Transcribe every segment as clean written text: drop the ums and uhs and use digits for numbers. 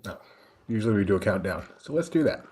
No. Usually we do a countdown. So let's do that.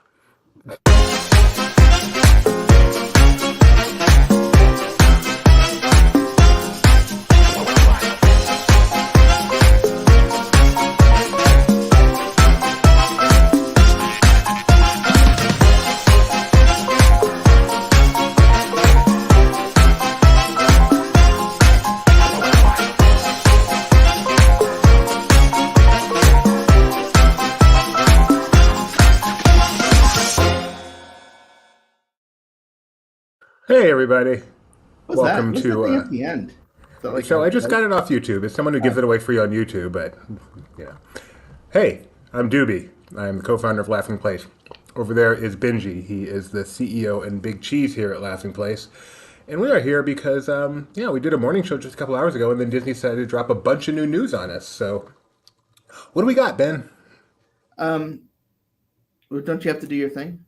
Hey, everybody. What was that? Welcome What's that to. thing at the end? Is that like So a I just got it off YouTube. It's someone who gives oh, it away free on YouTube, but yeah. Hey, I'm Doobie. I'm the co-founder of Laughing Place. Over there is Benji. He is the CEO and Big Cheese here at Laughing Place. And we are here because, we did a morning show just a couple hours ago, and then Disney decided to drop a bunch of new news on us. So, what do we got, Ben? um well, don't you have to do your thing?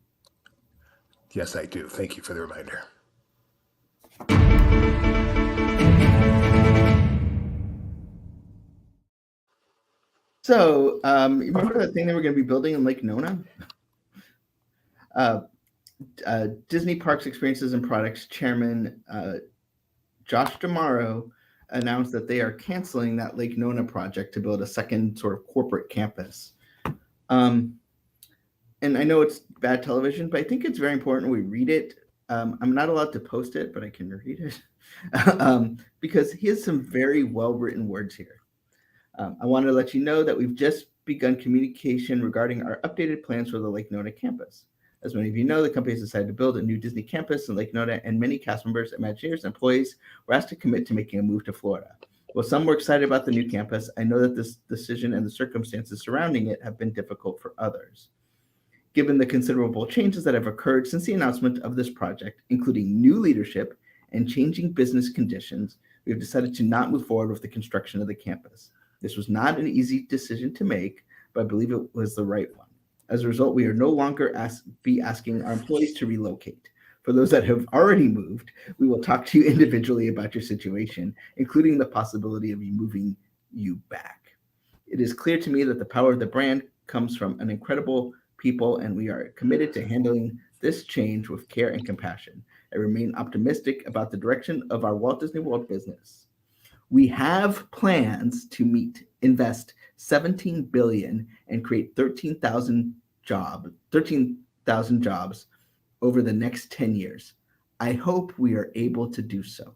Yes, I do. Thank you for the reminder. So, you remember that thing they were going to be building in Lake Nona? Uh, Disney Parks Experiences and Products Chairman Josh D'Amaro announced that they are canceling that Lake Nona project to build a second sort of corporate campus. Um, and I know it's bad television, but I think it's very important we read it. I'm not allowed to post it, but I can read it because he has some very well written words here. I wanted to let you know that we've just begun communication regarding our updated plans for the Lake Nona campus. As many of you know, the company has decided to build a new Disney campus in Lake Nona, and many cast members, Imagineers, and employees were asked to commit to making a move to Florida. While some were excited about the new campus, I know that this decision and the circumstances surrounding it have been difficult for others. Given the considerable changes that have occurred since the announcement of this project, including new leadership and changing business conditions, we have decided to not move forward with the construction of the campus. This was not an easy decision to make, but I believe it was the right one. As a result, we are no longer asking our employees to relocate. For those that have already moved, we will talk to you individually about your situation, including the possibility of moving you back. It is clear to me that the power of the brand comes from an incredible people, and we are committed to handling this change with care and compassion. I remain optimistic about the direction of our Walt Disney World business. We have plans to invest 17 billion and create 13,000 jobs over the next 10 years. I hope we are able to do so.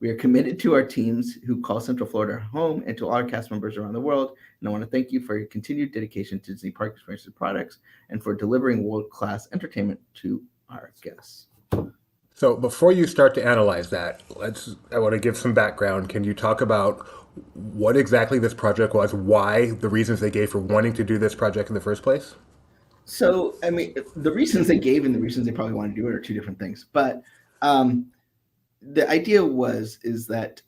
We are committed to our teams who call Central Florida home and to all our cast members around the world. And I want to thank you for your continued dedication to Disney Park Experiences products and for delivering world-class entertainment to our guests. So before you start to analyze that, I want to give some background. Can you talk about what exactly this project was, why, the reasons they gave for wanting to do this project in the first place? So, I mean, the reasons they gave and the reasons they probably want to do it are two different things. But the idea is that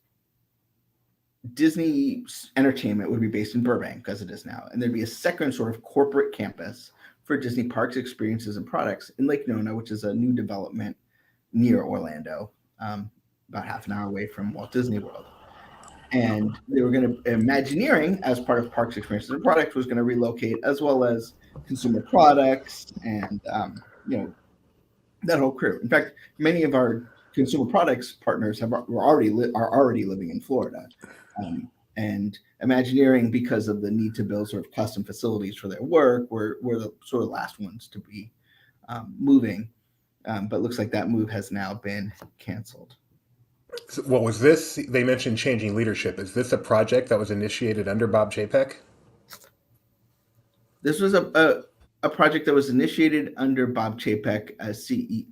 Disney Entertainment would be based in Burbank, as it is now, and there'd be a second sort of corporate campus for Disney Parks, Experiences, and Products in Lake Nona, which is a new development near Orlando, about half an hour away from Walt Disney World. And they were going to, Imagineering, as part of Parks, Experiences, and Products, was going to relocate, as well as consumer products and that whole crew. In fact, many of our consumer products partners are already living in Florida, and Imagineering, because of the need to build sort of custom facilities for their work, were the sort of last ones to be moving. But it looks like that move has now been canceled. So what was this? They mentioned changing leadership. Is this a project that was initiated under Bob Chapek? This was a project that was initiated under Bob Chapek as CE.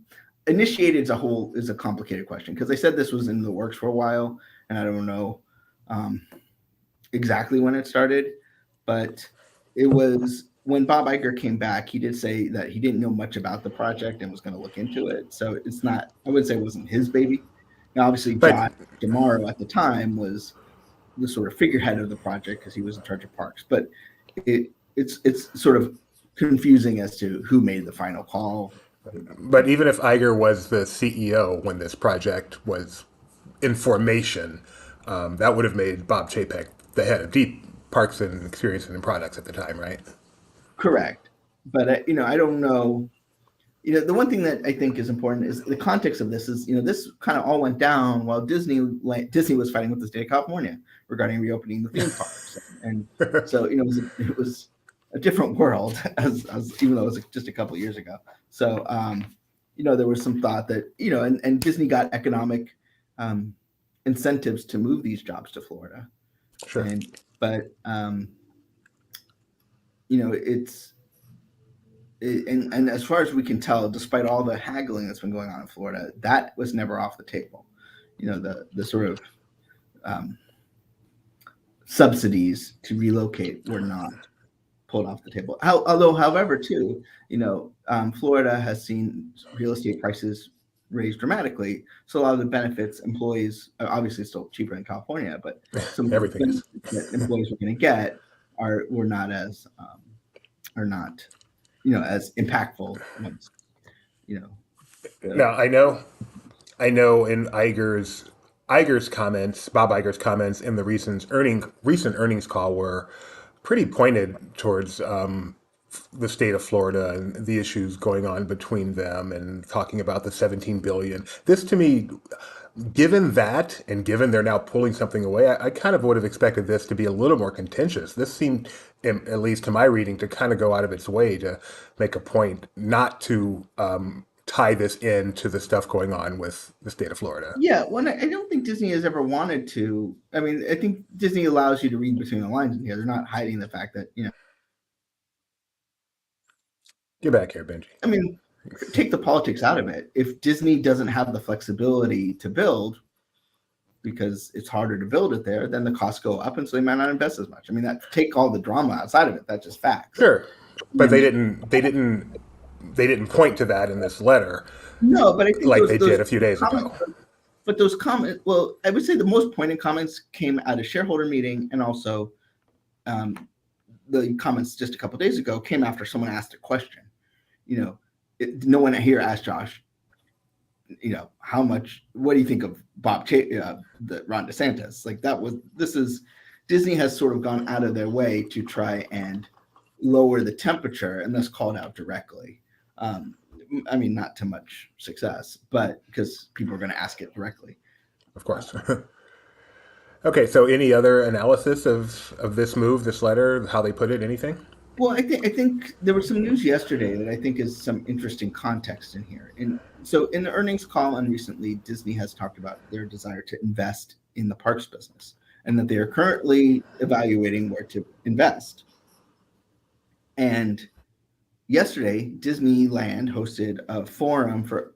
Initiated is a complicated question because they said this was in the works for a while, and I don't know exactly when it started, but it was when Bob Iger came back. He did say that he didn't know much about the project and was going to look into it. So it's not, I would say it wasn't his baby. Now, obviously, But John DeMaro at the time was the sort of figurehead of the project because he was in charge of parks. But it's sort of confusing as to who made the final call. but even if Iger was the CEO when this project was in formation, that would have made Bob Chapek the head of Deep Parks and Experiences and Products at the time, right? correct. But I don't know. The one thing that I think is important is the context of this is, this kind of all went down while Disney was fighting with the state of California regarding reopening the theme parks, and so it was a different world as even though it was just a couple of years ago. So there was some thought that and Disney got economic incentives to move these jobs to Florida, Sure. But and as far as we can tell, despite all the haggling that's been going on in Florida, that was never off the table. The sort of subsidies to relocate were not pulled off the table. However, too, Florida has seen real estate prices raised dramatically. So a lot of the benefits employees are obviously still cheaper in California, but some of the benefits that employees are going to get were not as as impactful once, Now I know in Iger's comments, Bob Iger's comments in the recent earnings call were pretty pointed towards the state of Florida and the issues going on between them, and talking about the 17 billion. This, to me, given that, and given they're now pulling something away, I kind of would have expected this to be a little more contentious. This seemed, at least to my reading, to kind of go out of its way to make a point not to tie this into the stuff going on with the state of Florida. Yeah, well, I don't think Disney has ever wanted to. I mean, I think Disney allows you to read between the lines in here. They're not hiding the fact that, Get back here, Benji. I mean, take the politics out of it. If Disney doesn't have the flexibility to build because it's harder to build it there, then the costs go up, and so they might not invest as much. I mean, take all the drama outside of it. That's just facts. Sure, but they didn't point to that in this letter. No, but I think like they did a few days ago. But those comments, well, I would say the most poignant comments came at a shareholder meeting, and also the comments just a couple of days ago came after someone asked a question. No one here asked Josh, how much, what do you think of Ron DeSantis? Like Disney has sort of gone out of their way to try and lower the temperature, and thus called out directly. I mean, not to much success, but because people are going to ask it directly. Of course. Okay, so any other analysis of this move, this letter, how they put it, anything? Well, I think there was some news yesterday that I think is some interesting context in here. And so in the earnings call recently, Disney has talked about their desire to invest in the parks business, and that they are currently evaluating where to invest. And yesterday, Disneyland hosted a forum for,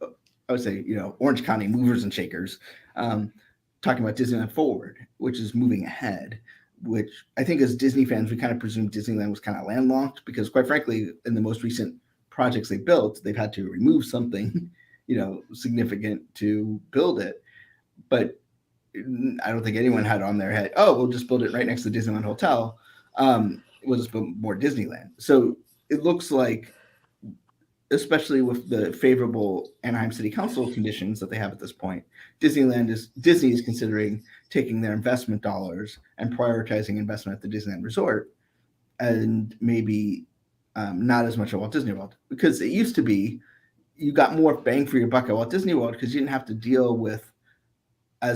I would say, Orange County movers and shakers, talking about Disneyland Forward, which is moving ahead, which I think as Disney fans, we kind of presumed Disneyland was kind of landlocked, because quite frankly, in the most recent projects they built, they've had to remove something, significant to build it. But I don't think anyone had on their head, we'll just build it right next to the Disneyland Hotel. We'll just build more Disneyland. So it looks like, especially with the favorable Anaheim City Council conditions that they have at this point, Disney is considering taking their investment dollars and prioritizing investment at the Disneyland Resort, and maybe not as much at Walt Disney World, because it used to be you got more bang for your buck at Walt Disney World because you didn't have to deal with I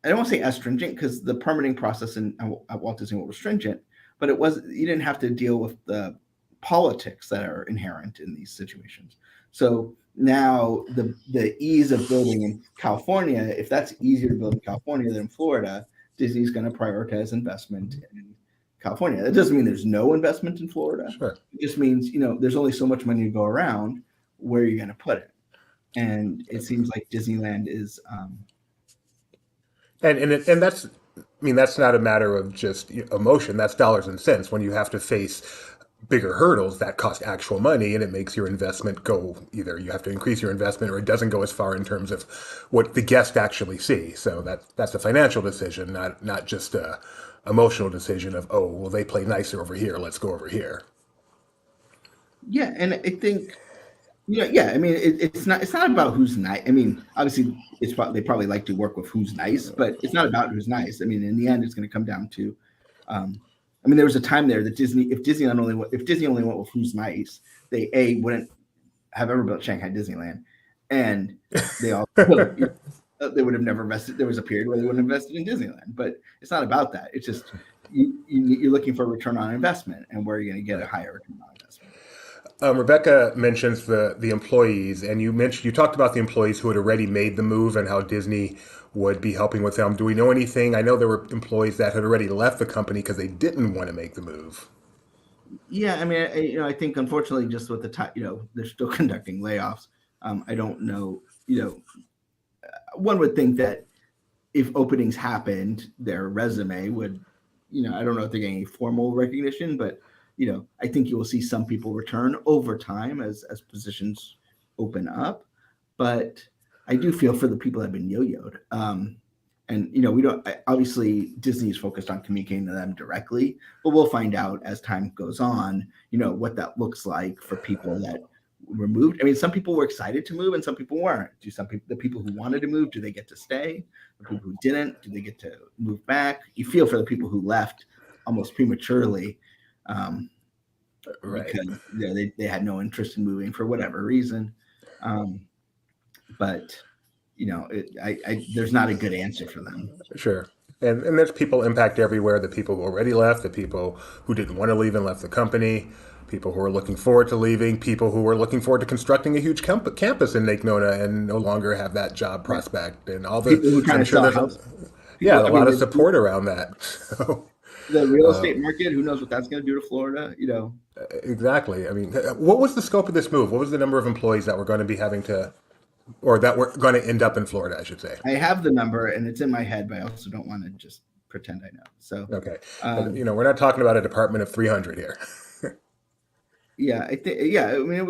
don't want to say as stringent, because the permitting process at Walt Disney World was stringent, but you didn't have to deal with the politics that are inherent in these situations. So now the ease of building in California, if that's easier to build in California than in Florida, Disney's going to prioritize investment in California. That doesn't mean there's no investment in Florida. Sure. It just means, there's only so much money to go around. Where are you going to put it? And it seems like Disneyland is and that's not a matter of just emotion. That's dollars and cents. When you have to face bigger hurdles that cost actual money, and it makes your investment go, either you have to increase your investment or it doesn't go as far in terms of what the guest actually see. So that's a financial decision, not just a emotional decision of, well, they play nicer over here, let's go over here. Yeah, and I think I mean, it's not about who's nice. I mean, obviously, they probably like to work with who's nice, but it's not about who's nice. I mean, in the end, it's going to come down to I mean, there was a time there that if Disney only went with Who's Nice, they wouldn't have ever built Shanghai Disneyland, and they also they would have never invested. There was a period where they wouldn't have invested in Disneyland, but it's not about that. It's just you're looking for a return on investment, and where are you going to get a higher return on investment? Rebecca mentions the employees, and you talked about the employees who had already made the move and how Disney would be helping with them. Do we know anything? I know there were employees that had already left the company because they didn't want to make the move. Yeah, I mean, I think unfortunately, just with the time, they're still conducting layoffs. I don't know. One would think that if openings happened, their resume would, I don't know if they're getting any formal recognition, but I think you will see some people return over time as positions open up. But I do feel for the people that have been yo-yoed. And we don't, obviously Disney is focused on communicating to them directly, but we'll find out as time goes on, what that looks like for people that were moved. I mean, some people were excited to move and some people weren't. The people who wanted to move, do they get to stay? The people who didn't, do they get to move back? You feel for the people who left almost prematurely, Right. because they had no interest in moving for whatever reason. But there's not a good answer for them. Sure. And there's people impact everywhere. The people who already left, the people who didn't want to leave and left the company, people who are looking forward to leaving, people who are looking forward to constructing a huge campus in Lake Nona and no longer have that job prospect, and all the People who trying to sell a house. Yeah, a lot of support around that. So, the real estate market, who knows what that's going to do to Florida? Exactly. I mean, what was the scope of this move? What was the number of employees that were going to be having to, or that were going to end up in Florida, I should say? I have the number and it's in my head, but I also don't want to just pretend I know. So okay, we're not talking about a department of 300 here. Yeah, I think. Yeah, I mean, it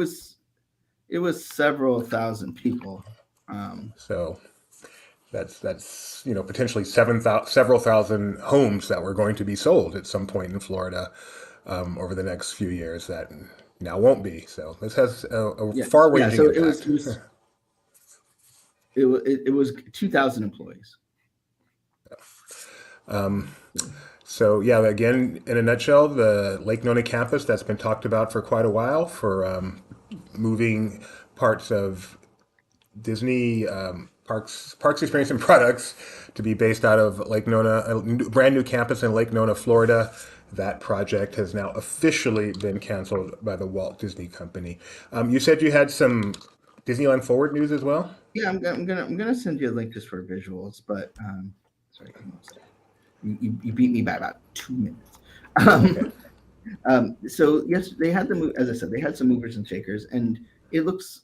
was several thousand people. So that's potentially several thousand homes that were going to be sold at some point in Florida over the next few years that now won't be. So this has a far-ranging so impact. It was 2,000 employees. So yeah, again, in a nutshell, the Lake Nona campus that's been talked about for quite a while for moving parts of Disney parks experience and products to be based out of Lake Nona, a brand new campus in Lake Nona, Florida. That project has now officially been canceled by the Walt Disney Company. You said you had some Disneyland Forward news as well. Yeah, I'm gonna send you a link just for visuals, but sorry, you beat me by about 2 minutes. So yes, they had as I said, they had some movers and shakers, and it looks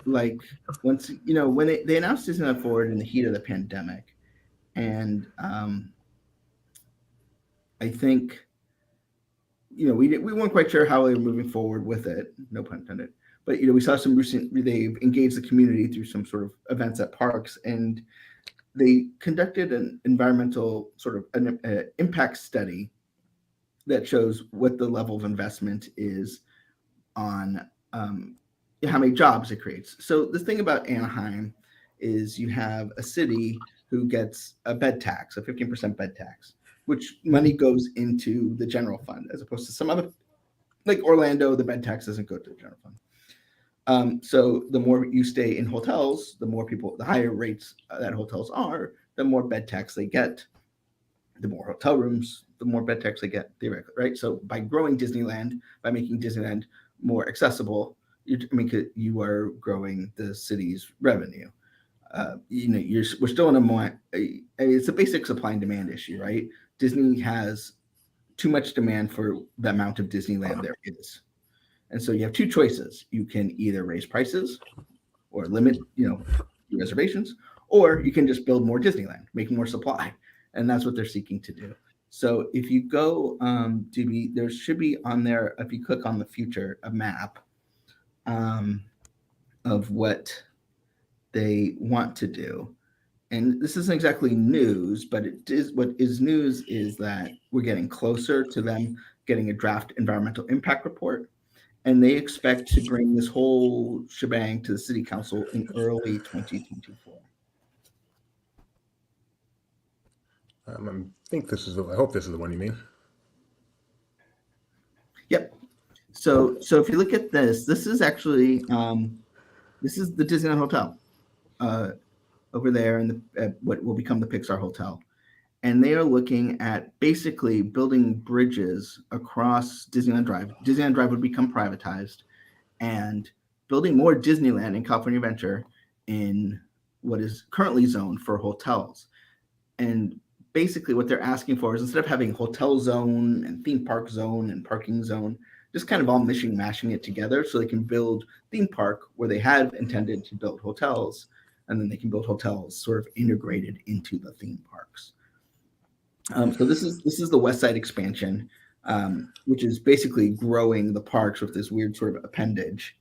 like once when they announced Disneyland Forward in the heat of the pandemic, and I think we weren't quite sure how they were moving forward with it, no pun intended. But we saw some they've engaged the community through some sort of events at parks, and they conducted an environmental sort of an impact study that shows what the level of investment is on how many jobs it creates. So the thing about Anaheim is you have a city who gets a bed tax, a 15% bed tax, which money goes into the general fund, as opposed to some other, like Orlando, the bed tax doesn't go to the general fund. So the more you stay in hotels, the higher rates that hotels are, the more bed tax they get. The more hotel rooms, the more bed tax they get, theoretically, right? So by growing Disneyland, by making Disneyland more accessible, you are growing the city's revenue. We're still in it's a basic supply and demand issue, right? Disney has too much demand for the amount of Disneyland there is. And so you have two choices. You can either raise prices or limit, reservations, or you can just build more Disneyland, make more supply. And that's what they're seeking to do. So if you go, there should be on there, if you click on the future, a map of what they want to do. And this isn't exactly news, but what is news is that we're getting closer to them getting a draft environmental impact report. And they expect to bring this whole shebang to the city council in early 2024. I think this is I hope this is the one you mean. Yep. So if you look at this, this is actually this is the Disneyland Hotel over there in what will become the Pixar Hotel, and they are looking at basically building bridges across Disneyland Drive. Disneyland Drive would become privatized, and building more Disneyland and California Adventure in what is currently zoned for hotels. And basically what they're asking for is, instead of having hotel zone and theme park zone and parking zone, just kind of all mashing it together so they can build theme park where they had intended to build hotels, and then they can build hotels sort of integrated into the theme parks. So this is the West Side expansion, which is basically growing the parks with this weird sort of appendage.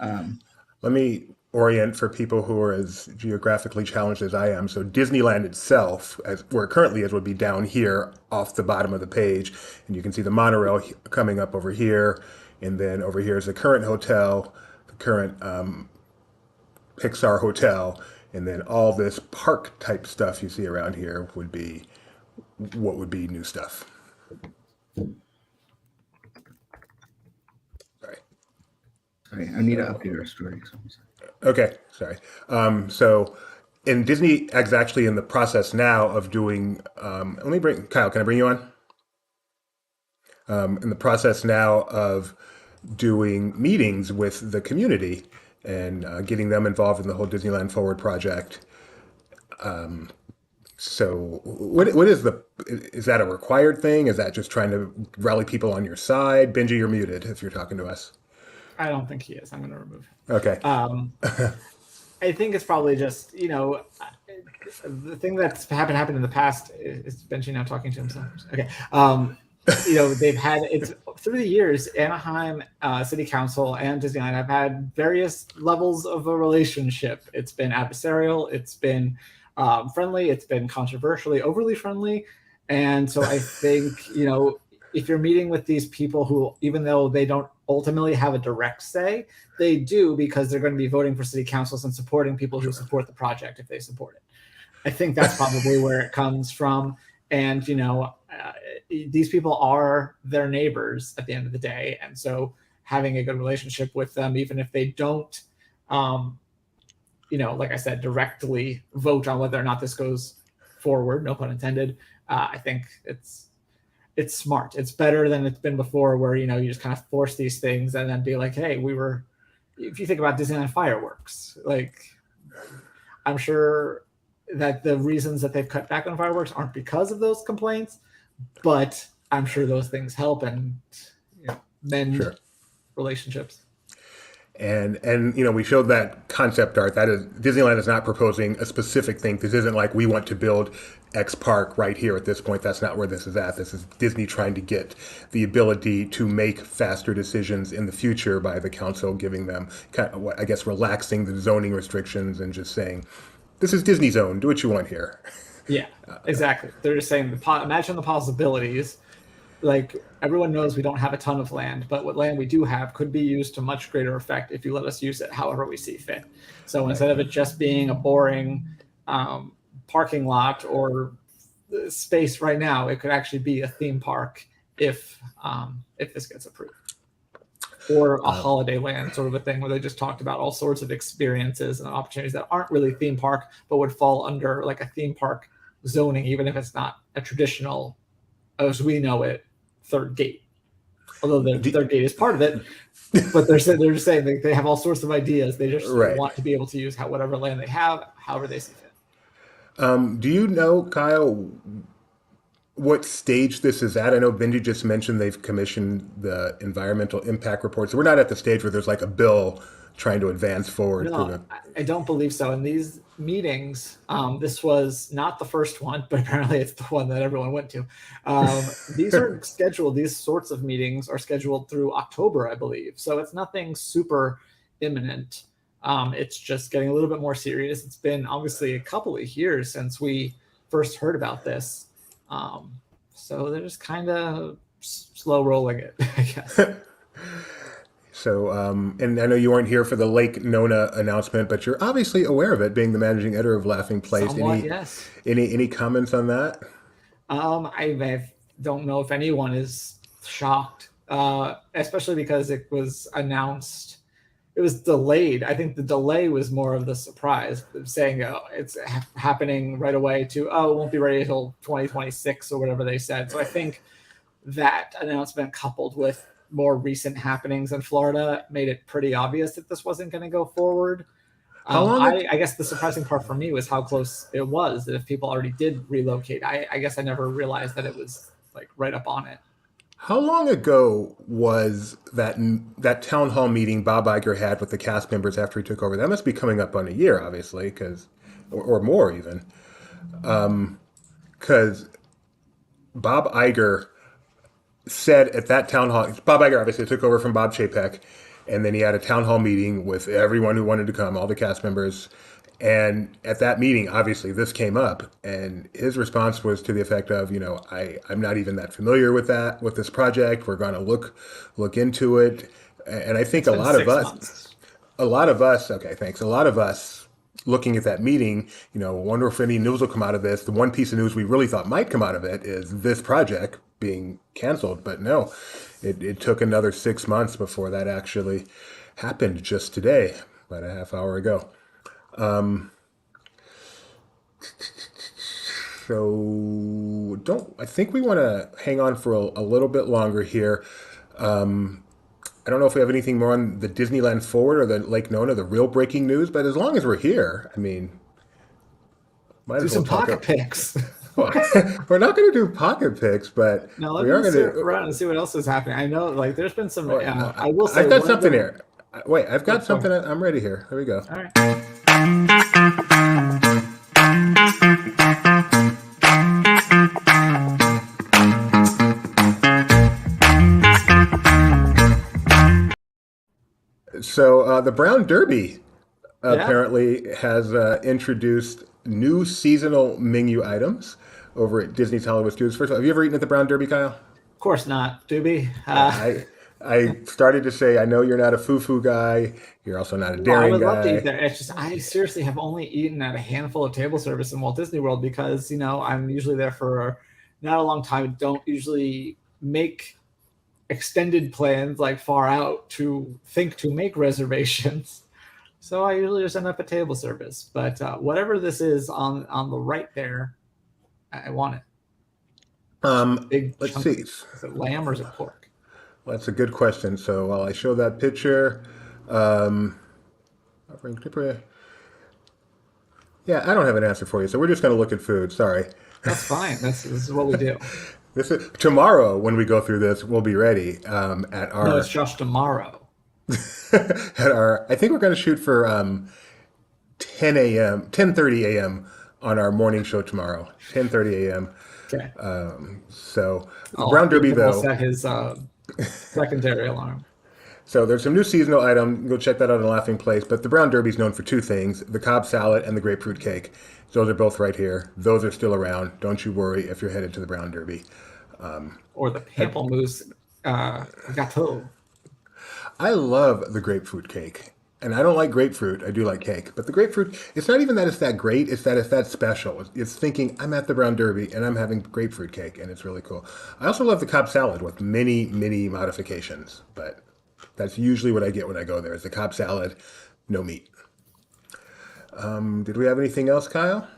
Let me orient for people who are as geographically challenged as I am. So Disneyland itself, as where it currently is, would be down here off the bottom of the page, and you can see the monorail coming up over here, and then over here is the current hotel, the current Pixar hotel, and then all this park type stuff you see around here would be what would be new stuff. Sorry. Sorry, I need to update our story. Okay, sorry. So, and Disney is actually in the process now of doing. Let me bring Kyle. Can I bring you on? In the process now of doing meetings with the community and getting them involved in the whole Disneyland Forward project. So, what is that a required thing? Is that just trying to rally people on your side? Benji, you're muted if you're talking to us. I don't think he is. I'm going to remove him. Okay. I think it's probably just, the thing that's happened in the past is Benji now talking to himself. Okay. They've had, it's through the years, Anaheim City Council and Disneyland have had various levels of a relationship. It's been adversarial. It's been friendly. It's been controversially overly friendly. And so I think, if you're meeting with these people who, even though they don't ultimately have a direct say, they do, because they're going to be voting for city councils and supporting people who support the project if they support it. I think that's probably where it comes from. And, these people are their neighbors at the end of the day. And so having a good relationship with them, even if they don't, like I said, directly vote on whether or not this goes forward, no pun intended, I think it's smart. It's better than it's been before, where, you just kind of force these things and then be like, hey, if you think about Disneyland fireworks, like, I'm sure that the reasons that they've cut back on fireworks aren't because of those complaints, but I'm sure those things help and mend relationships. And we showed that concept art. That is, Disneyland is not proposing a specific thing. This isn't like we want to build X park right here at this point. That's not where this is at. This is Disney trying to get the ability to make faster decisions in the future by the council giving them kind of what, I guess, relaxing the zoning restrictions and just saying, this is Disney zone. Do what you want here. Yeah, exactly. They're just saying, imagine the possibilities. Like, everyone knows we don't have a ton of land, but what land we do have could be used to much greater effect if you let us use it however we see fit. So instead of it just being a boring parking lot or space right now, it could actually be a theme park if this gets approved. Or a holiday land sort of a thing, where they just talked about all sorts of experiences and opportunities that aren't really theme park, but would fall under like a theme park zoning, even if it's not a traditional, as we know it, third gate. Although the third gate is part of it, but they're just saying they have all sorts of ideas. They just want to be able to use whatever land they have, however they see fit. Do you know, Kyle, what stage this is at? I know Benji just mentioned they've commissioned the environmental impact report. So we're not at the stage where there's like a bill trying to advance forward. No, I don't believe so. In these meetings, this was not the first one, but apparently it's the one that everyone went to. These are scheduled, these sorts of meetings are scheduled through October, I believe. So it's nothing super imminent. It's just getting a little bit more serious. It's been obviously a couple of years since we first heard about this. So they're just kind of slow rolling it, I guess. So, and I know you weren't here for the Lake Nona announcement, but you're obviously aware of it, being the managing editor of Laughing Place. Somewhat, yes. Any comments on that? I don't know if anyone is shocked, especially because it was announced. It was delayed. I think the delay was more of the surprise, saying it's happening right away to, it won't be ready until 2026 or whatever they said. So I think that announcement coupled with more recent happenings in Florida made it pretty obvious that this wasn't going to go forward. How long? I guess the surprising part for me was how close it was. That if people already did relocate, I guess I never realized that it was like right up on it. How long ago was that town hall meeting Bob Iger had with the cast members after he took over? That must be coming up on a year, obviously, because or more even, because Bob Iger said at that town hall, Bob Iger obviously took over from Bob Chapek, and then he had a town hall meeting with everyone who wanted to come, all the cast members. And at that meeting, obviously, this came up, and his response was to the effect of, I'm not even that familiar with this project. We're going to look into it. And I think It's been 6 months. Okay, thanks. A lot of us looking at that meeting, wonder if any news will come out of this. The one piece of news we really thought might come out of it is this project being canceled, but no, it took another 6 months before that actually happened just today, about a half hour ago. So I think we want to hang on for a little bit longer here. I don't know if we have anything more on the Disneyland Forward or the Lake Nona, the real breaking news, but as long as we're here, I mean, might Do as well some talk pocket picks. We're not going to do pocket picks, but No, let we are me going look to. around and see what else is happening. I know, like, there's been some. Oh, wait, no, I will say, I've got one of something the- here. Wait, I've got Go something. I'm ready here. Here we go. All right. So the Brown Derby Yeah. apparently has introduced new seasonal menu items over at Disney's Hollywood Studios. First of all, have you ever eaten at the Brown Derby, Kyle? Of course not, Doobie. I started to say I know you're not a foo-foo guy. You're also not a Well, I daring would love to guy. eat there. It's just I seriously have only eaten at a handful of table service in Walt Disney World because I'm usually there for not a long time. Don't usually make extended plans like far out to think to make reservations. So I usually just end up at table service. But whatever this is on the right there, I want it. Big. Let's chunky. see. Is it lamb or is it pork? Well, that's a good question. So while I show that picture, yeah, I don't have an answer for you. So we're just going to look at food. Sorry. That's fine. This is what we do. This is tomorrow when we go through this. We'll be ready at our No, it's just tomorrow. at our. I think we're going to shoot for 10 a.m. 10:30 a.m. on our morning show tomorrow. 10:30 a.m. Okay. So Brown Derby We'll though. set his secondary alarm. So there's some new seasonal item. Go check that out in Laughing Place. But the Brown Derby is known for two things: the Cobb salad and the grapefruit cake. Those are both right here. Those are still around. Don't you worry if you're headed to the Brown Derby. Or the pamplemousse gâteau. I love the grapefruit cake. And I don't like grapefruit. I do like cake. But the grapefruit, it's not even that it's that great. It's that it's that special. It's thinking, I'm at the Brown Derby and I'm having grapefruit cake. And it's really cool. I also love the Cobb salad with many, many modifications. But that's usually what I get when I go there is the Cobb salad, no meat. Did we have anything else, Kyle?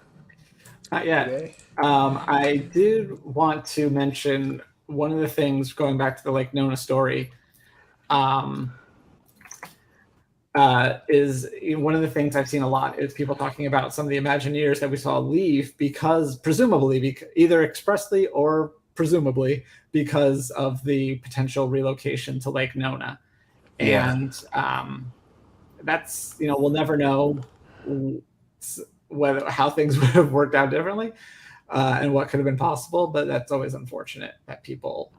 Not yet. Today? I did want to mention one of the things going back to the Lake Nona story. Is one of the things I've seen a lot is people talking about some of the Imagineers that we saw leave because presumably, either expressly or presumably because of the potential relocation to Lake Nona. Yeah. And that's, we'll never know how things would have worked out differently and what could have been possible, but that's always unfortunate that people.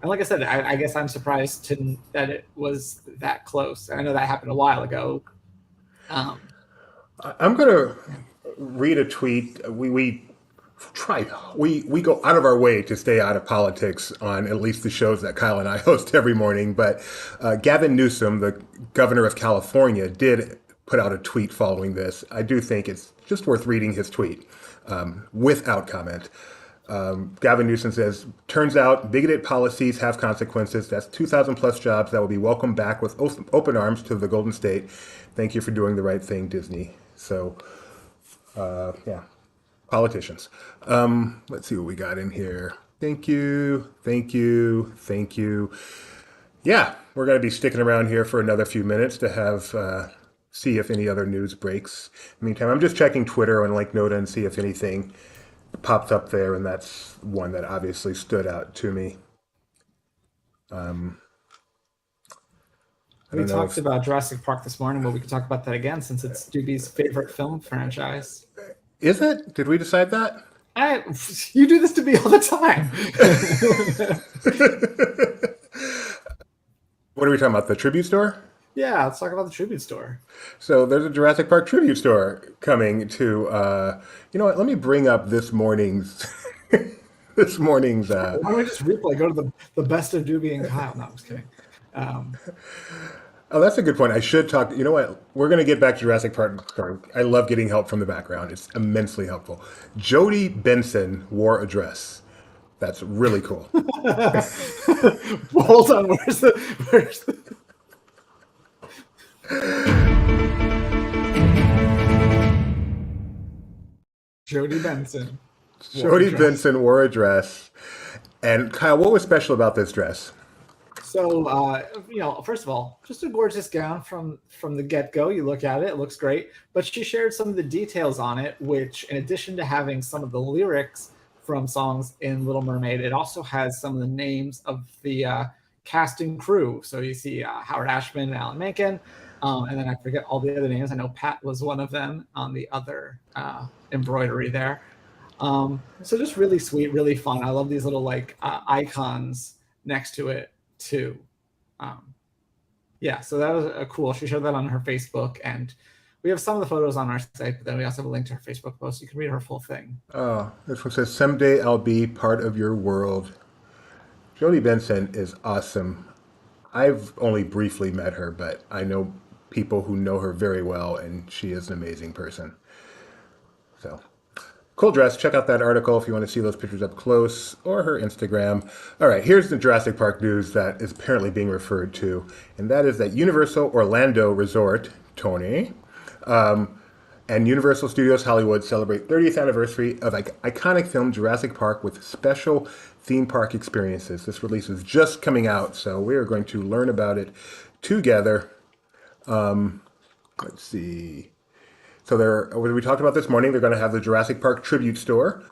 And like I said, I guess I'm surprised that it was that close. I know that happened a while ago. I'm going to read a tweet. We go out of our way to stay out of politics on at least the shows that Kyle and I host every morning. But Gavin Newsom, the governor of California, did put out a tweet following this. I do think it's just worth reading his tweet without comment. Gavin Newsom says, turns out bigoted policies have consequences. That's 2,000 plus jobs that will be welcomed back with open arms to the Golden State. Thank you for doing the right thing, Disney. So, yeah, politicians. Let's see what we got in here. Thank you, thank you, thank you. Yeah, we're going to be sticking around here for another few minutes to have see if any other news breaks. In the meantime, I'm just checking Twitter and like Nona and see if anything pops up there, and that's one that obviously stood out to me. We talked about Jurassic Park this morning, but we could talk about that again since it's Doobie's favorite film franchise. Is it? Did we decide that? You do this to me all the time. What are we talking about? The tribute store? Yeah, let's talk about the tribute store. So there's a Jurassic Park tribute store coming to. You know what? Let me bring up this morning's. This morning's. Why don't we just replay? Go to the best of Doobie and Kyle. No, I'm just kidding. Oh, that's a good point. I should talk. You know what? We're going to get back to Jurassic Park. I love getting help from the background. It's immensely helpful. Jody Benson wore a dress. That's really cool. Well, hold on. Where's the... Jody Benson. Jody Benson wore a dress. And Kyle, what was special about this dress? So, first of all, just a gorgeous gown from the get-go. You look at it, it looks great. But she shared some of the details on it, which, in addition to having some of the lyrics from songs in Little Mermaid, it also has some of the names of the cast and crew. So you see Howard Ashman and Alan Menken, and then I forget all the other names. I know Pat was one of them on the other embroidery there. So just really sweet, really fun. I love these little icons next to it too. So that was cool. She showed that on her Facebook, and we have some of the photos on our site, but then we also have a link to her Facebook post. You can read her full thing. Oh, this one says, someday I'll be part of your world. Jody Benson is awesome. I've only briefly met her, but I know people who know her very well, and she is an amazing person. So, cool dress. Check out that article if you want to see those pictures up close, or her Instagram. All right, here's the Jurassic Park news that is apparently being referred to, and that is that Universal Orlando Resort, Tony, and Universal Studios Hollywood celebrate 30th anniversary of iconic film Jurassic Park with special theme park experiences. This release is just coming out, so we are going to learn about it together. Let's see. So we talked about this morning, they're going to have the Jurassic Park tribute store.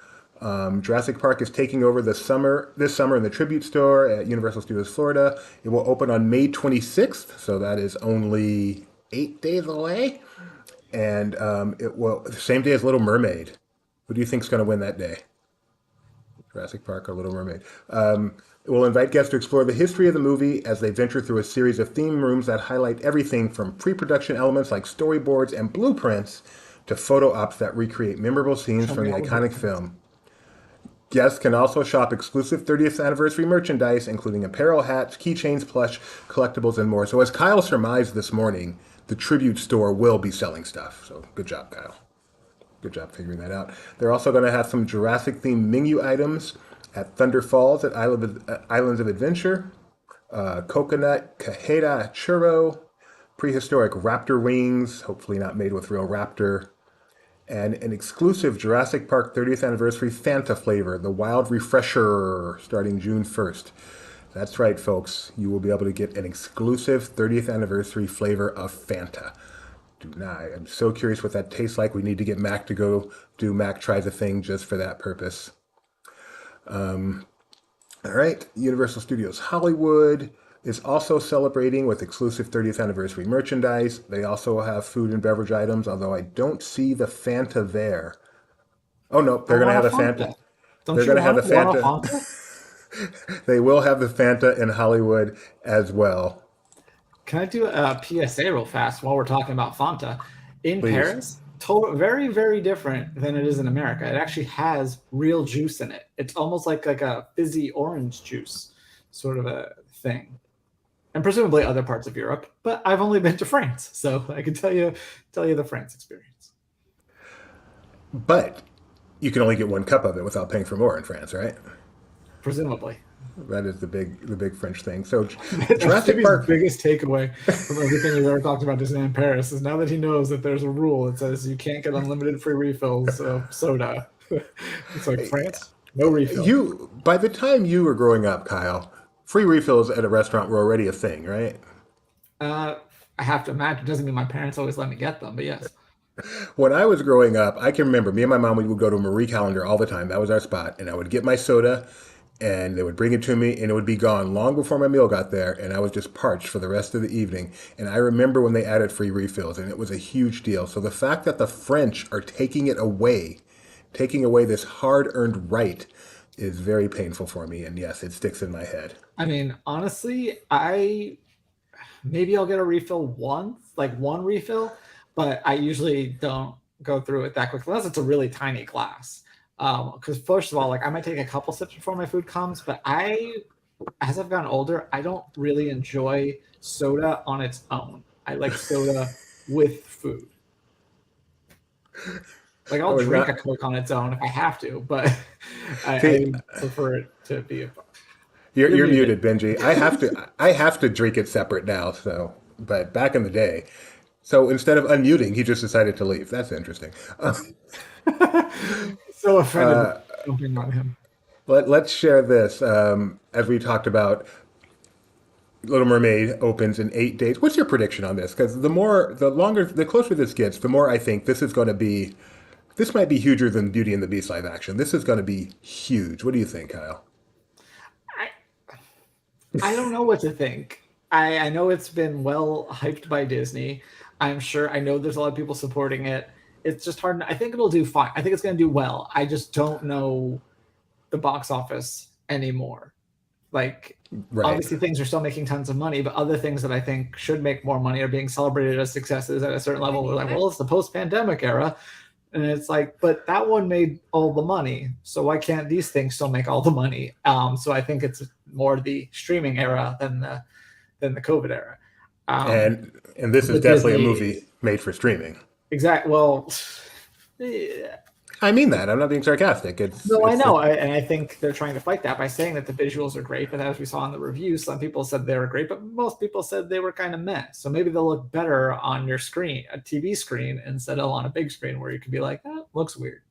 Jurassic Park is taking over this summer in the tribute store at Universal Studios Florida. It will open on May 26th, so that is only 8 days away. And it will the same day as Little Mermaid. Who do you think is going to win that day? Jurassic Park or Little Mermaid? It will invite guests to explore the history of the movie as they venture through a series of theme rooms that highlight everything from pre-production elements like storyboards and blueprints to photo ops that recreate memorable scenes from the iconic film. Guests can also shop exclusive 30th anniversary merchandise, including apparel, hats, keychains, plush, collectibles, and more. So as Kyle surmised this morning, the tribute store will be selling stuff. So good job, Kyle. Good job figuring that out. They're also going to have some Jurassic-themed menu items at Thunder Falls at Islands of Adventure, coconut cajeta churro, prehistoric raptor wings, hopefully not made with real raptor, and an exclusive Jurassic Park 30th anniversary Fanta flavor, the Wild Refresher, starting June 1st. That's right, folks. You will be able to get an exclusive 30th anniversary flavor of Fanta. I'm so curious what that tastes like. We need to get Mac to go do Mac Tries a Thing just for that purpose. All right. Universal Studios Hollywood is also celebrating with exclusive 30th anniversary merchandise. They also have food and beverage items, although I don't see the Fanta there. Oh, no, they're going to have a Fanta. They're going to have a Fanta. They will have the Fanta in Hollywood as well. Can I do a PSA real fast while we're talking about Fanta? In Please. Paris, very, very different than it is in America. It actually has real juice in it. It's almost like a fizzy orange juice sort of a thing. And presumably other parts of Europe, but I've only been to France, so I can tell you the France experience. But you can only get one cup of it without paying for more in France, right? Presumably. That is the big French thing. So That's Jurassic Jimmy's Park. biggest takeaway from everything we've ever talked about Disneyland Paris is now that he knows that there's a rule that says you can't get unlimited free refills of soda. It's like France, no refill. You by the time you were growing up, Kyle, free refills at a restaurant were already a thing, right? I have to imagine. It doesn't mean my parents always let me get them, but yes. When I was growing up, I can remember me and my mom, we would go to Marie Calendar all the time. That was our spot. And I would get my soda and they would bring it to me and it would be gone long before my meal got there. And I was just parched for the rest of the evening. And I remember when they added free refills and it was a huge deal. So the fact that the French are taking away this hard earned right is very painful for me. And yes, it sticks in my head. I mean, honestly, I maybe I'll get a refill once, like one refill, but I usually don't go through it that quick unless it's a really tiny glass. Because first of all, like I might take a couple sips before my food comes, but as I've gotten older, I don't really enjoy soda on its own. I like soda with food. Like I'll drink a Coke on its own if I have to, but I prefer it to be. You're muted, Benji. I have to drink it separate now. So, but back in the day, so instead of unmuting, he just decided to leave. That's interesting. So offended jumping on him. Let's share this. As we talked about, Little Mermaid opens in 8 days. What's your prediction on this? Because the closer this gets, the more I think this is going to be. This might be huger than Beauty and the Beast live action. This is going to be huge. What do you think, Kyle? I don't know what to think. I know it's been well hyped by Disney. I know there's a lot of people supporting it. It's just hard. I think it'll do fine. I think it's going to do well. I just don't know the box office anymore. Like, Obviously things are still making tons of money, but other things that I think should make more money are being celebrated as successes at a certain level. We're like, well, it's the post-pandemic era. And it's like, but that one made all the money. So why can't these things still make all the money? So I think it's more the streaming era than the COVID era. And this is definitely a movie made for streaming. Exactly. Well, yeah. I mean that. I'm not being sarcastic. I know. And I think they're trying to fight that by saying that the visuals are great. But as we saw in the reviews, some people said they were great, but most people said they were kind of meh. So maybe they'll look better on your screen, a TV screen, instead of on a big screen where you can be like, oh, looks weird.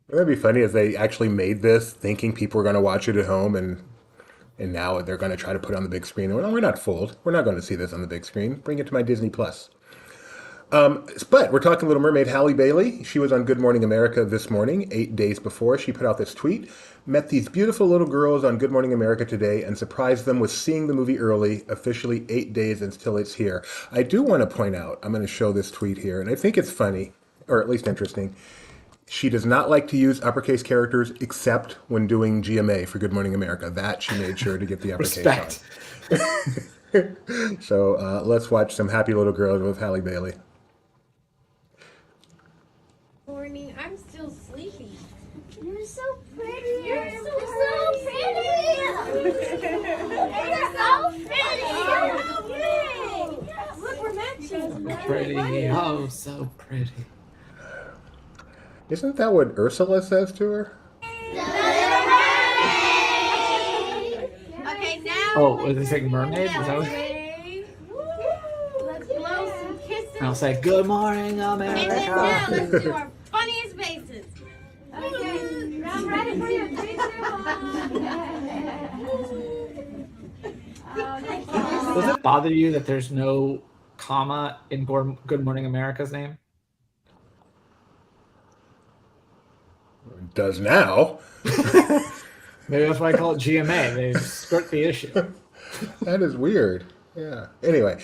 That'd be funny if they actually made this thinking people were going to watch it at home and now they're going to try to put it on the big screen. Well, we're not fooled. We're not going to see this on the big screen. Bring it to my Disney Plus. But we're talking Little Mermaid. Halle Bailey, she was on Good Morning America this morning, 8 days before. She put out this tweet, met these beautiful little girls on Good Morning America today and surprised them with seeing the movie early, officially 8 days until it's here. I do want to point out, I'm going to show this tweet here, and I think it's funny, or at least interesting. She does not like to use uppercase characters except when doing GMA for Good Morning America. That she made sure to get the uppercase on. So let's watch some happy little girls with Halle Bailey. Morning, I'm still sleepy. You're so pretty. You're so pretty. You're so pretty. Look, we're matching. Pretty. Oh, so pretty. Isn't that what Ursula says to her? Okay, now. Oh, was it saying Mermaid? Is that what? Let's blow some kisses. I'll say, good morning, And then America. now let's do our funniest faces. Okay, I'm ready for your 3, 2, 1. Does it bother you that there's no comma in Good Morning America's name? Does now. Maybe that's why I call it GMA. They skirt the issue. That is weird. Yeah. Anyway,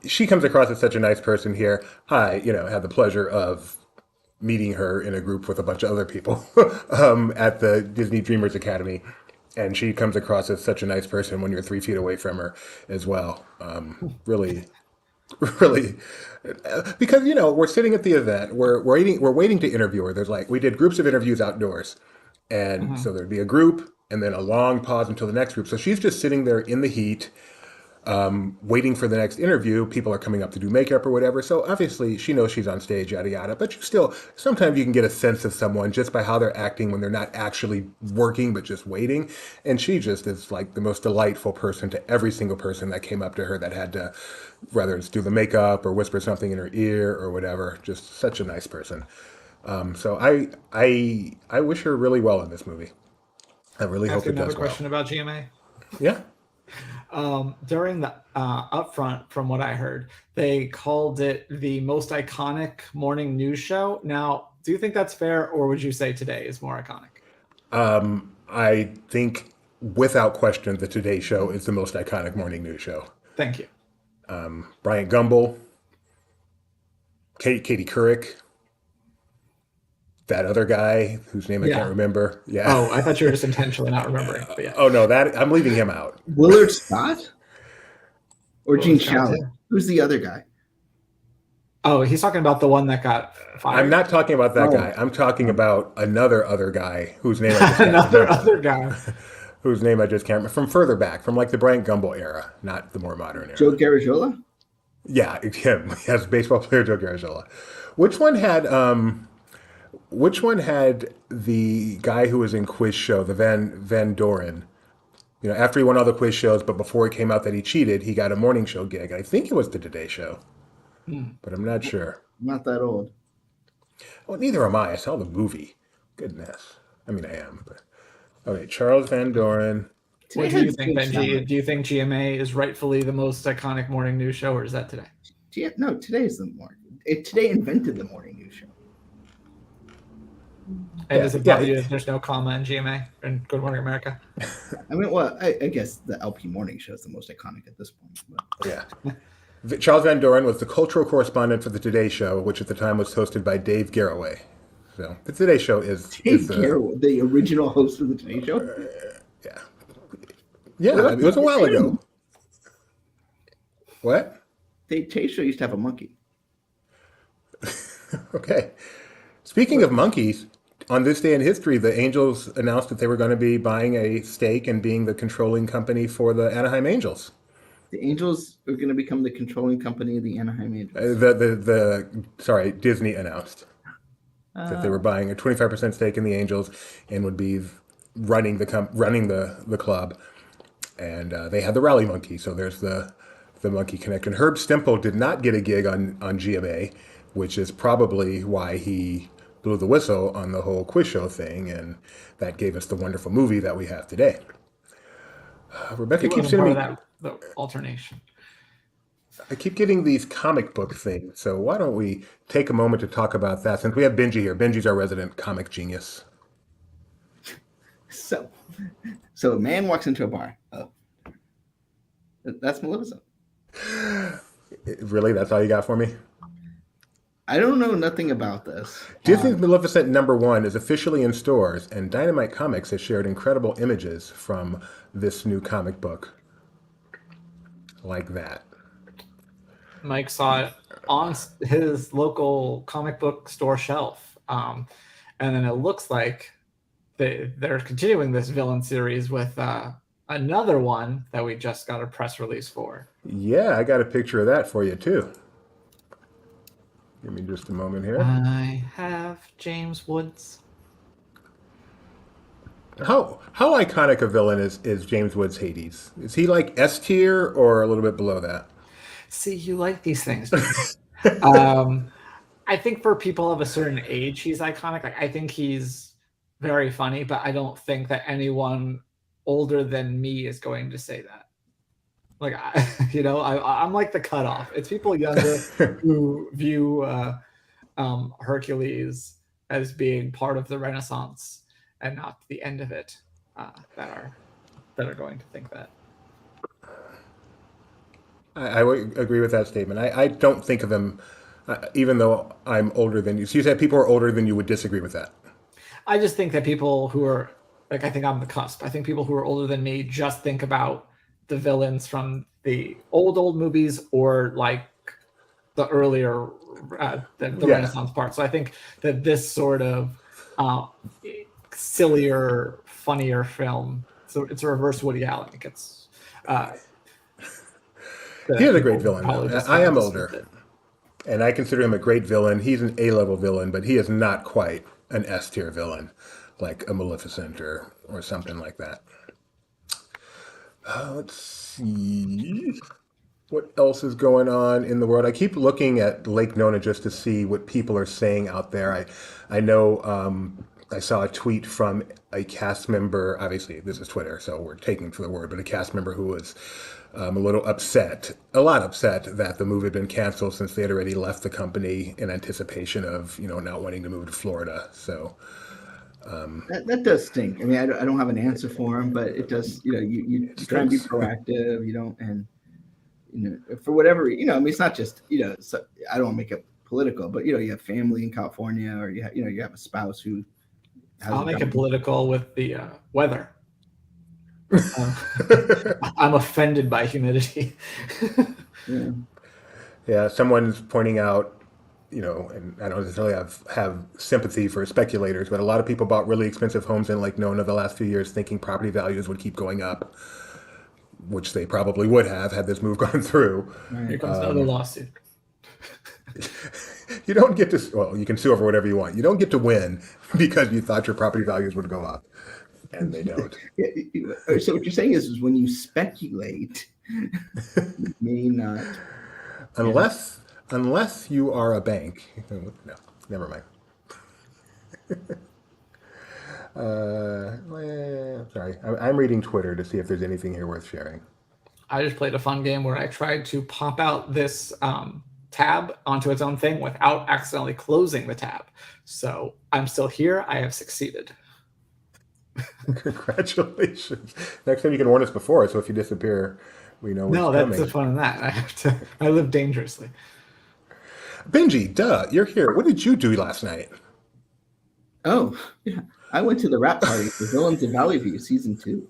she comes across as such a nice person here. I, had the pleasure of meeting her in a group with a bunch of other people at the Disney Dreamers Academy. And she comes across as such a nice person when you're 3 feet away from her as well. Really, because, we're sitting at the event, we're waiting to interview her. We did groups of interviews outdoors. And so there'd be a group and then a long pause until the next group. So she's just sitting there in the heat, waiting for the next interview. People are coming up to do makeup or whatever. So obviously she knows she's on stage, yada, yada. But you still, sometimes you can get a sense of someone just by how they're acting when they're not actually working, but just waiting. And she just is like the most delightful person to every single person that came up to her that had to, whether it's do the makeup or whisper something in her ear or whatever. Just such a nice person. So I wish her really well in this movie. I really hope Ask it another does well. question about GMA. Yeah. During the upfront, from what I heard, they called it the most iconic morning news show. Now, do you think that's fair, or would you say Today is more iconic? I think without question the Today Show is the most iconic morning news show. Thank you. Bryant Gumbel, Katie Couric, that other guy whose name I Yeah. can't remember. Yeah. Oh, I thought you were just intentionally not remembering. But yeah. Oh no, that I'm leaving him out. Willard Scott or Gene Scott, Shalit? too. Who's the other guy? Oh, he's talking about the one that got fired. I'm not talking about that Oh. guy. I'm talking about another other guy whose name I just can't another remember. other guy. Whose name I just can't remember. From further back, from like the Bryant Gumbel era, not the more modern era. Joe Garagiola? Yeah, it's him. Yes, baseball player Joe Garagiola. Which one had the guy who was in Quiz Show, the Van Doren? You know, after he won all the quiz shows, but before it came out that he cheated, he got a morning show gig. I think it was the Today Show, but I'm not sure. I'm not that old. Well, neither am I. I saw the movie. Goodness. I mean, I am. But okay, Charles Van Doren. What do you think, Benji? Do you think GMA is rightfully the most iconic morning news show, or is that Today? No, today's the morning. Today invented the morning news show. And Yeah, is it yeah. bother you that there's no comma in GMA and Good Morning America? I mean, well, I guess the LP morning show is the most iconic at this point. But Yeah. Charles Van Doren was the cultural correspondent for the Today Show, which at the time was hosted by Dave Garroway. So the Today Show is Dave the, Garroway, the original host of the Today Show. yeah. Yeah, it was a while ago. What? The Today Show used to have a monkey. Okay. Speaking of monkeys, on this day in history, the Angels announced that they were going to be buying a stake and being the controlling company for the Anaheim Angels. The Angels are going to become the controlling company of the Anaheim Angels. Sorry, Disney announced that they were buying a 25% stake in the Angels and would be running the club. And they had the rally monkey, so there's the monkey connection. Herb Stempel did not get a gig on GMA, which is probably why he blew the whistle on the whole quiz show thing, and that gave us the wonderful movie that we have today. Rebecca keeps sending me. The alternation. I keep getting these comic book things, so why don't we take a moment to talk about that since we have Benji here. Benji's our resident comic genius. So a man walks into a bar. Oh, that's Maleficent. Really, that's all you got for me? I don't know nothing about this. Disney's Maleficent #1 is officially in stores, and Dynamite Comics has shared incredible images from this new comic book. Like that. Mike saw it on his local comic book store shelf. And then it looks like they're continuing this villain series with another one that we just got a press release for. Yeah, I got a picture of that for you, too. Give me just a moment here. I have James Woods. How iconic a villain is James Woods Hades? Is he like S tier or a little bit below that? See, you like these things. I think for people of a certain age, he's iconic. Like, I think he's very funny, but I don't think that anyone older than me is going to say that. Like, I'm like the cutoff. It's people younger who view Hercules as being part of the Renaissance and not the end of it that are going to think that. I would agree with that statement. I don't think of him, even though I'm older than you. So you said people who are older than you would disagree with that. I just think that people who are, like, I think I'm the cusp. I think people who are older than me just think about the villains from the old movies or like the earlier, the Renaissance part. So I think that this sort of sillier, funnier film, so it's a reverse Woody Allen. It gets He is a great people villain. probably just I am kinda older, dismissed it. and I consider him a great villain. He's an A-level villain, but he is not quite an S-tier villain, like a Maleficent or something like that. Let's see. What else is going on in the world? I keep looking at Lake Nona just to see what people are saying out there. I know I saw a tweet from a cast member. Obviously, this is Twitter, so we're taking for the word, but a cast member who was a little upset, a lot upset that the move had been canceled since they had already left the company in anticipation of not wanting to move to Florida. So That does stink. I mean, I don't have an answer for him, but it does. You try and be stinks. proactive. You don't, and for whatever I mean, it's not just So I don't want to make it political, but you have family in California, or you have a spouse who has. I'll a make job. it political with the weather. I'm offended by humidity. Yeah. Yeah, someone's pointing out, and I don't necessarily have sympathy for speculators, but a lot of people bought really expensive homes in Lake Nona the last few years thinking property values would keep going up, which they probably would have had this move gone through. Here comes another lawsuit. You don't get to, well, you can sue over whatever you want. You don't get to win because you thought your property values would go up, and they don't. So what you're saying is when you speculate, you may not. Unless you are a bank. No, never mind. Sorry, I'm reading Twitter to see if there's anything here worth sharing. I just played a fun game where I tried to pop out this tab onto its own thing without accidentally closing the tab. So I'm still here. I have succeeded. Congratulations. Next time you can warn us before, so if you disappear, we know what's No, that's coming. the fun in that. I live dangerously. Benji, duh, you're here. What did you do last night? Oh, yeah. I went to the wrap party for Villains of Valley View season 2.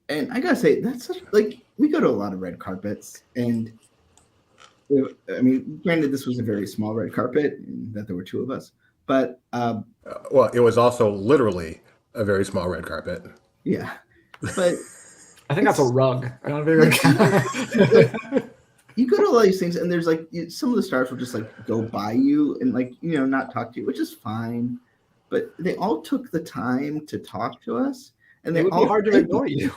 And I gotta say, that's we go to a lot of red carpets, and I mean, granted, this was a very small red carpet, and that there were 2 of us, but Well, it was also literally a very small red carpet. yeah, but I think that's a rug. I don't think you go to all these things, and there's some of the stars will just go by you and not talk to you, which is fine, but they all took the time to talk to us, and they it would all be hard to ignore you.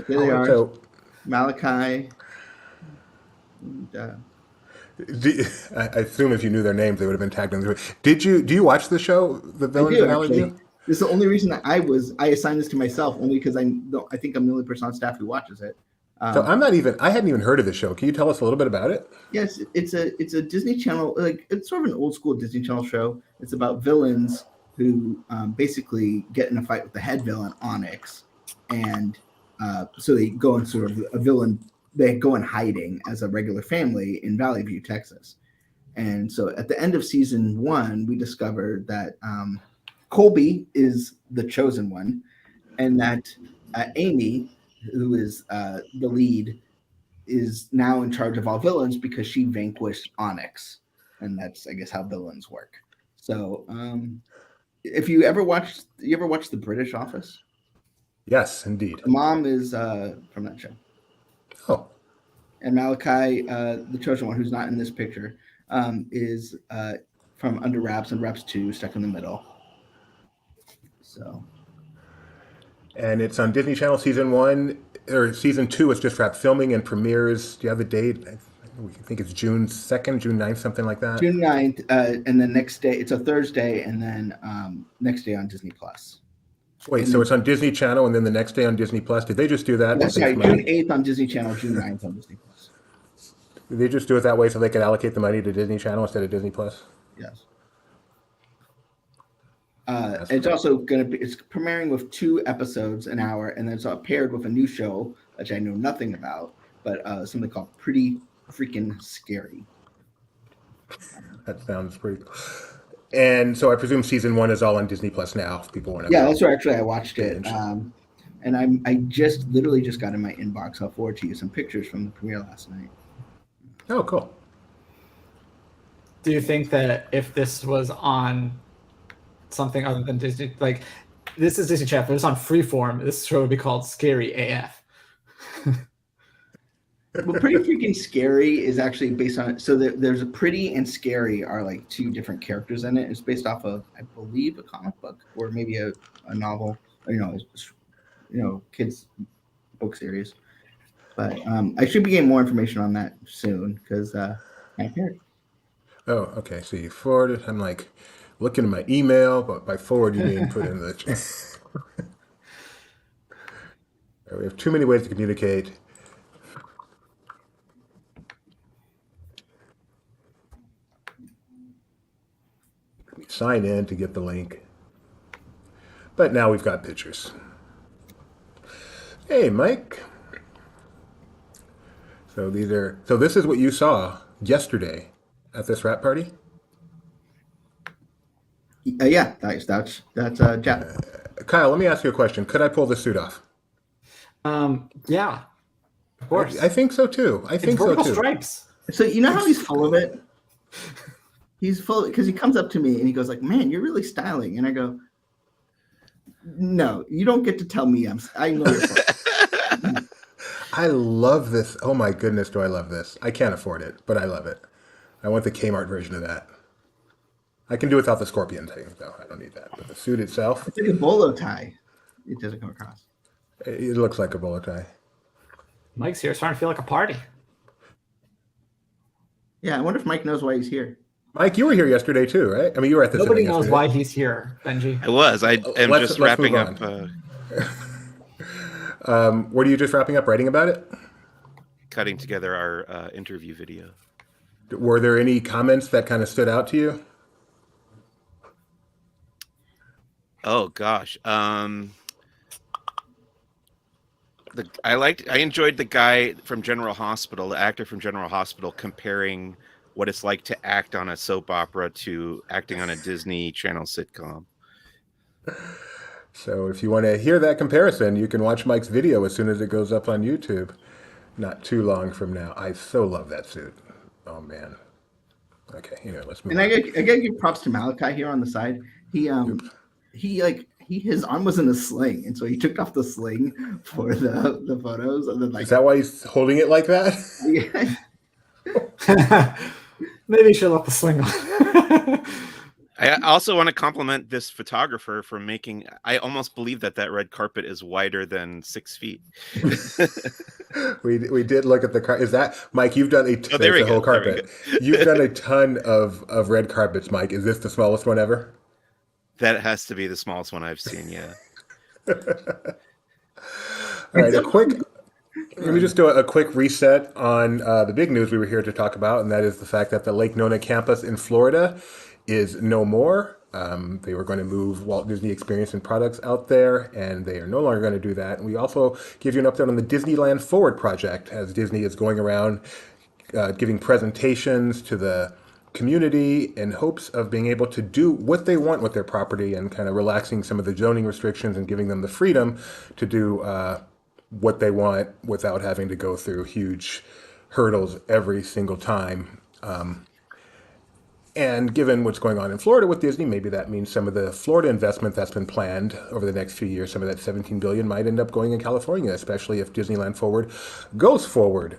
There they are, So, Malachi. And, I assume if you knew their names, they would have been tagged in the. Do you watch the show, The Villains of Valley View? This is the only reason that I assigned this to myself, only because I think I'm the only person on staff who watches it. So I hadn't even heard of the show. Can you tell us a little bit about it? Yes, it's a Disney Channel, it's sort of an old school Disney Channel show. It's about villains who basically get in a fight with the head villain, Onyx, and so they go in sort of a villain. They go in hiding as a regular family in Valley View, Texas. And so at the end of season 1, we discovered that Colby is the chosen one, and that Amy, who is the lead, is now in charge of all villains because she vanquished Onyx. And that's, I guess, how villains work. So if you ever watched The British Office? Yes, indeed. The mom is from that show. Oh. And Malachi, the chosen one, who's not in this picture, is from Under Wraps and Wraps 2, Stuck in the Middle. So. And it's on Disney Channel season 1, or season 2 is just wrapped filming and premieres. Do you have the date? I think it's June 2nd, June 9th, something like that. June 9th, and then next day, it's a Thursday, and then next day on Disney Plus. Wait, so it's on Disney Channel and then the next day on Disney Plus? Did they just do that? That's right, June 8th on Disney Channel, June 9th on Disney Plus. Did they just do it that way so they could allocate the money to Disney Channel instead of Disney Plus? Yes. It's also it's premiering with 2 episodes an hour, and then it's paired with a new show, which I know nothing about, but something called Pretty Freaking Scary. That sounds pretty. And so I presume season 1 is all on Disney Plus now. If people want to. Yeah, that's where actually I watched it. And I literally just got in my inbox. I'll forward to you some pictures from the premiere last night. Oh, cool. Do you think that if this was on something other than Disney, This is Disney Channel. If it was on Freeform, this show would be called Scary AF. Well, Pretty Freaking Scary is actually based on it. So there's a Pretty and Scary are like two different characters in it. It's based off of, I believe, a comic book or maybe a novel, or, kids book series. But I should be getting more information on that soon because I heard. Oh, okay. So you forwarded. I'm like looking at my email, but by forward you mean put in the. We have too many ways to communicate. We sign in to get the link. But now we've got pictures. Hey, Mike. So this is what you saw yesterday at this wrap party? Yeah, that's Jeff. Kyle, let me ask you a question. Could I pull this suit off? Yeah, of course. I think so too. I think it's so vertical too. stripes. So you know how he's full of it? He's full because he comes up to me and he goes like, "Man, you're really styling," and I go, "No, you don't get to tell me I know you're full." I love this. Oh my goodness, do I love this? I can't afford it, but I love it. I want the Kmart version of that. I can do without the scorpion thing, though. I don't need that. But the suit itself, It's like a bolo tie. It doesn't come across. it looks like a bolo tie. Mike's here. It's starting to feel like a party. Yeah, I wonder if Mike knows why he's here. Mike, you were here yesterday too, right? I mean, you were at this. Nobody event knows yesterday. why he's here, Benji. I was. I am Let's just wrapping move up, What are you just wrapping up writing about it? cutting together our interview video. Were there any comments that kind of stood out to you? Oh gosh. I enjoyed the guy from General Hospital, the actor from General Hospital, comparing what it's like to act on a soap opera to acting on a Disney Channel sitcom. So if you want to hear that comparison, you can watch Mike's video as soon as it goes up on YouTube. Not too long from now. I so love that suit. Oh man. Okay, let's move And on. I gotta give props to Malachi here on the side. His arm was in a sling, and so he took off the sling for the photos, and then Is that why he's holding it like that? yeah. Maybe you should let the sling on. I also want to compliment this photographer for making. I almost believe that red carpet is wider than 6 feet. We did look at the car. Is that Mike? You've done the whole carpet. You've done a ton of red carpets, Mike. Is this the smallest one ever? That has to be the smallest one I've seen. Yeah. All right, let me just do a quick reset on the big news we were here to talk about, and that is the fact that the Lake Nona campus in Florida is no more. They were going to move Walt Disney Experience and products out there, and they are no longer going to do that. And we also give you an update on the Disneyland Forward project, as Disney is going around giving presentations to the community in hopes of being able to do what they want with their property and kind of relaxing some of the zoning restrictions and giving them the freedom to do what they want without having to go through huge hurdles every single time. And given what's going on in Florida with Disney, maybe that means some of the Florida investment that's been planned over the next few years, some of that $17 billion might end up going in California, especially if Disneyland Forward goes forward.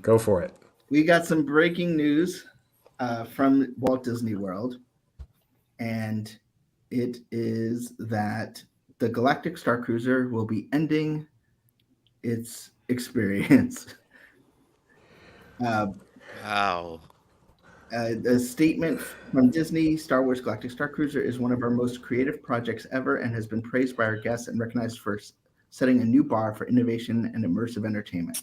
Go for it. We got some breaking news from Walt Disney World, and it is that the Galactic Starcruiser will be ending its experience. Wow. A statement from Disney: Star Wars Galactic Starcruiser is one of our most creative projects ever and has been praised by our guests and recognized for setting a new bar for innovation and immersive entertainment.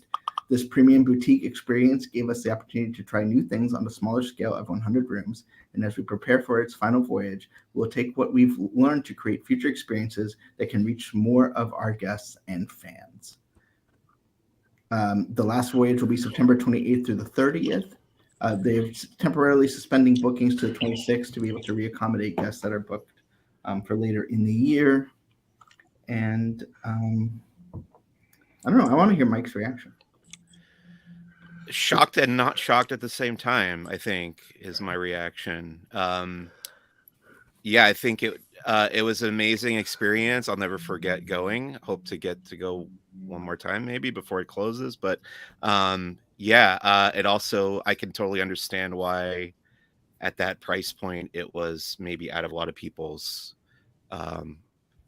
This premium boutique experience gave us the opportunity to try new things on a smaller scale of 100 rooms, and as we prepare for its final voyage, we'll take what we've learned to create future experiences that can reach more of our guests and fans. The last voyage will be September 28th through the 30th. They're temporarily suspending bookings to the 26th to be able to reaccommodate guests that are booked for later in the year. And I don't know. I want to hear Mike's reaction. shocked and not shocked at the same time, I think, is my reaction. Yeah, I think it was an amazing experience. I'll never forget going. Hope to get to go one more time maybe before it closes. But yeah, it also, I can totally understand why at that price point it was maybe out of a lot of people's um,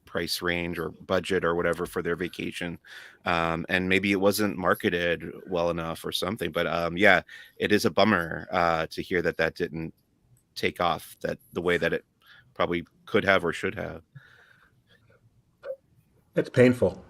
price range or budget or whatever for their vacation. And maybe it wasn't marketed well enough or something. But yeah, it is a bummer to hear that that didn't take off that the way that it probably could have or should have. It's painful.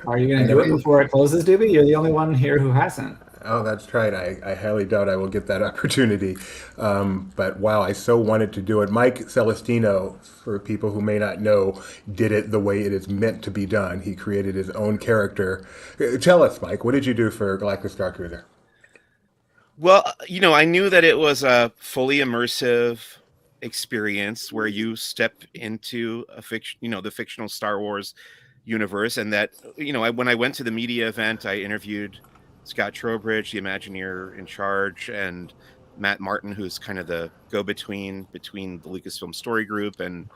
Are you going to do it before it closes, Doobie? You're the only one here who hasn't. Oh, that's right. I highly doubt I will get that opportunity. But wow, I so wanted to do it. Mike Celestino, for people who may not know, did it the way it is meant to be done. He created his own character. Tell us, Mike, what did you do for Galactic Starcruiser? Well, I knew that it was a fully immersive experience where you step into a the fictional Star Wars universe, and that when I went to the media event, I interviewed Scott Trowbridge, the Imagineer in charge, and Matt Martin, who's kind of the go-between between the Lucasfilm Story Group and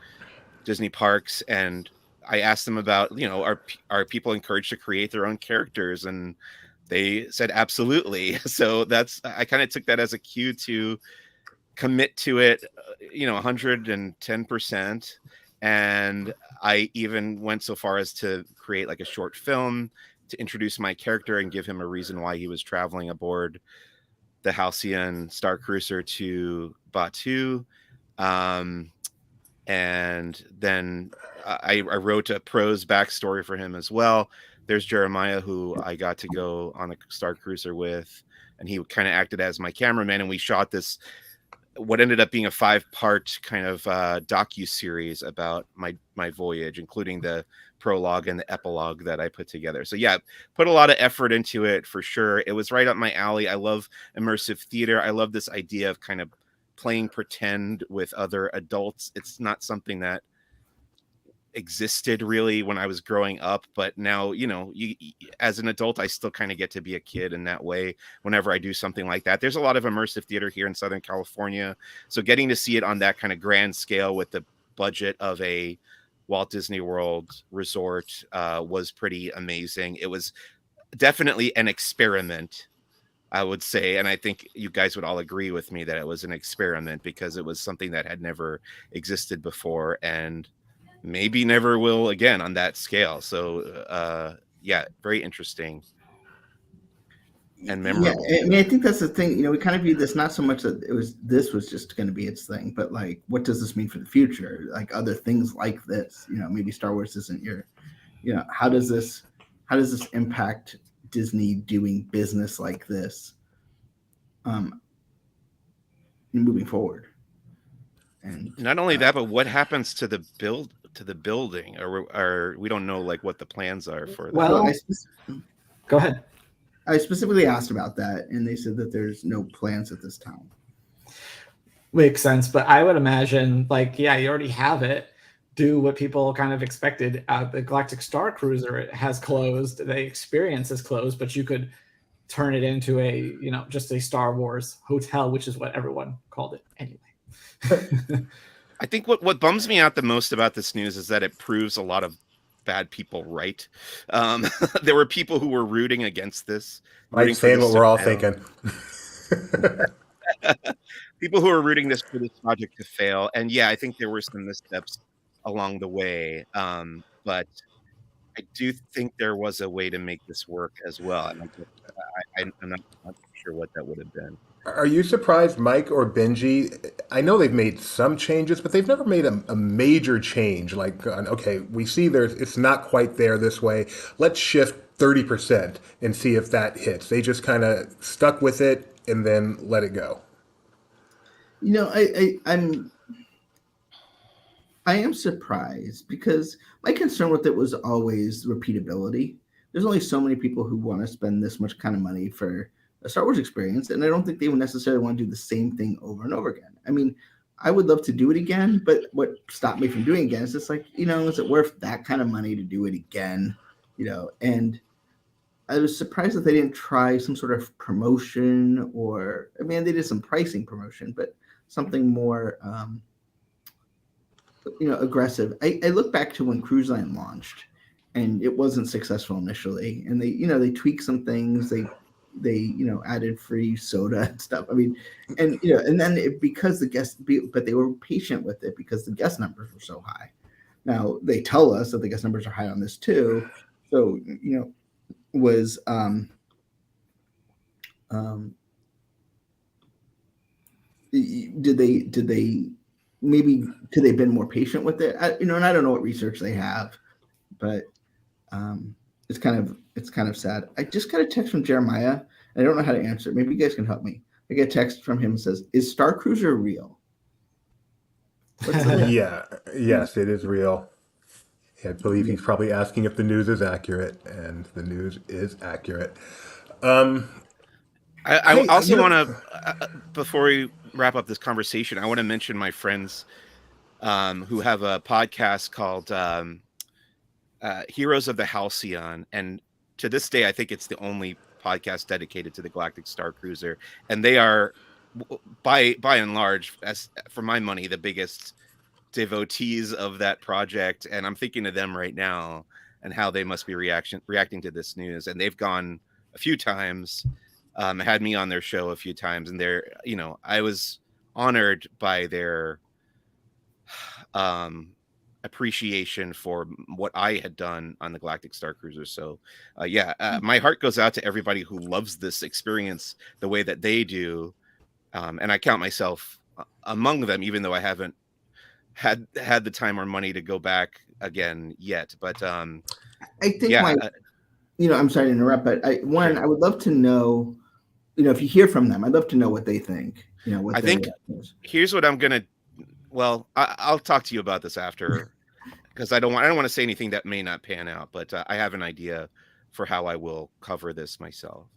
Disney Parks, and I asked them about are people encouraged to create their own characters, and they said absolutely. So I kind of took that as a cue to commit to it, 110%. And I even went so far as to create like a short film to introduce my character and give him a reason why he was traveling aboard the Halcyon Starcruiser to Batuu. And then I wrote a prose backstory for him as well. There's Jeremiah, who I got to go on a Starcruiser with, and he kind of acted as my cameraman, and we shot this, what ended up being a 5-part kind of docu-series about my voyage, including the prologue and the epilogue that I put together. So yeah, put a lot of effort into it for sure. It was right up my alley. I love immersive theater. I love this idea of kind of playing pretend with other adults. It's not something that existed really when I was growing up, but now you as an adult I still kind of get to be a kid in that way whenever I do something like that. There's a lot of immersive theater here in Southern California, so getting to see it on that kind of grand scale with the budget of a Walt Disney World resort was pretty amazing. It was definitely an experiment, I would say, and I think you guys would all agree with me that it was an experiment because it was something that had never existed before and maybe never will again on that scale. So yeah, very interesting and memorable. Yeah, I mean, I think that's the thing. We kind of view this not so much that this was just going to be its thing, but like, what does this mean for the future? Like other things like this, maybe Star Wars isn't how does this impact Disney doing business like this, moving forward? And not only that, but what happens to the building, or we don't know like what the plans are for that. Well, go ahead. I specifically asked about that, and they said that there's no plans at this time. Makes sense, but I would imagine, like, yeah, you already have it. Do what people kind of expected. The Galactic Starcruiser has closed. The experience is closed, but you could turn it into a, just a Star Wars hotel, which is what everyone called it anyway. I think what bums me out the most about this news is that it proves a lot of bad people right. There were people who were rooting against this. Mike's saying what we're all thinking. People who are rooting for this project to fail. And yeah, I think there were some missteps along the way. But I do think there was a way to make this work as well. And I'm not sure what that would have been. Are you surprised, Mike or Benji? I know they've made some changes, but they've never made a major change. Like, okay, we see it's not quite there this way. Let's shift 30% and see if that hits. They just kind of stuck with it and then let it go. I am surprised because my concern with it was always repeatability. There's only so many people who want to spend this much kind of money for a Star Wars experience, and I don't think they would necessarily want to do the same thing over and over again. I mean, I would love to do it again, but what stopped me from doing it again is just like, is it worth that kind of money to do it again? And I was surprised that they didn't try some sort of promotion, or I mean, they did some pricing promotion, but something more, aggressive. I look back to when Cruise Line launched, and it wasn't successful initially, and they tweaked some things. They added free soda and stuff. I mean, and then because but they were patient with it because the guest numbers were so high. Now they tell us that the guest numbers are high on this too. So was did they maybe could they have been more patient with it? And I don't know what research they have, but it's kind of sad. I just got a text from Jeremiah, and I don't know how to answer it. Maybe you guys can help me. I get a text from him that says, "Is Starcruiser real?" Yeah, yes, it is real. I believe he's probably asking if the news is accurate, and the news is accurate. I Hey, also want to, before we wrap up this conversation, I want to mention my friends who have a podcast called Heroes of the Halcyon. And to this day, I think it's the only podcast dedicated to the Galactic Starcruiser. And they are, by and large, as for my money, the biggest devotees of that project. And I'm thinking of them right now and how they must be reacting to this news. And they've gone a few times, had me on their show a few times, and I was honored by their appreciation for what I had done on the Galactic Starcruiser. So my heart goes out to everybody who loves this experience the way that they do. And I count myself among them, even though I haven't had the time or money to go back again yet. But I think I'm sorry to interrupt, but I would love to know, if you hear from them, I'd love to know what they think. What I think here's what I'm gonna. Well, I'll talk to you about this after, because I don't want to say anything that may not pan out. But I have an idea for how I will cover this myself.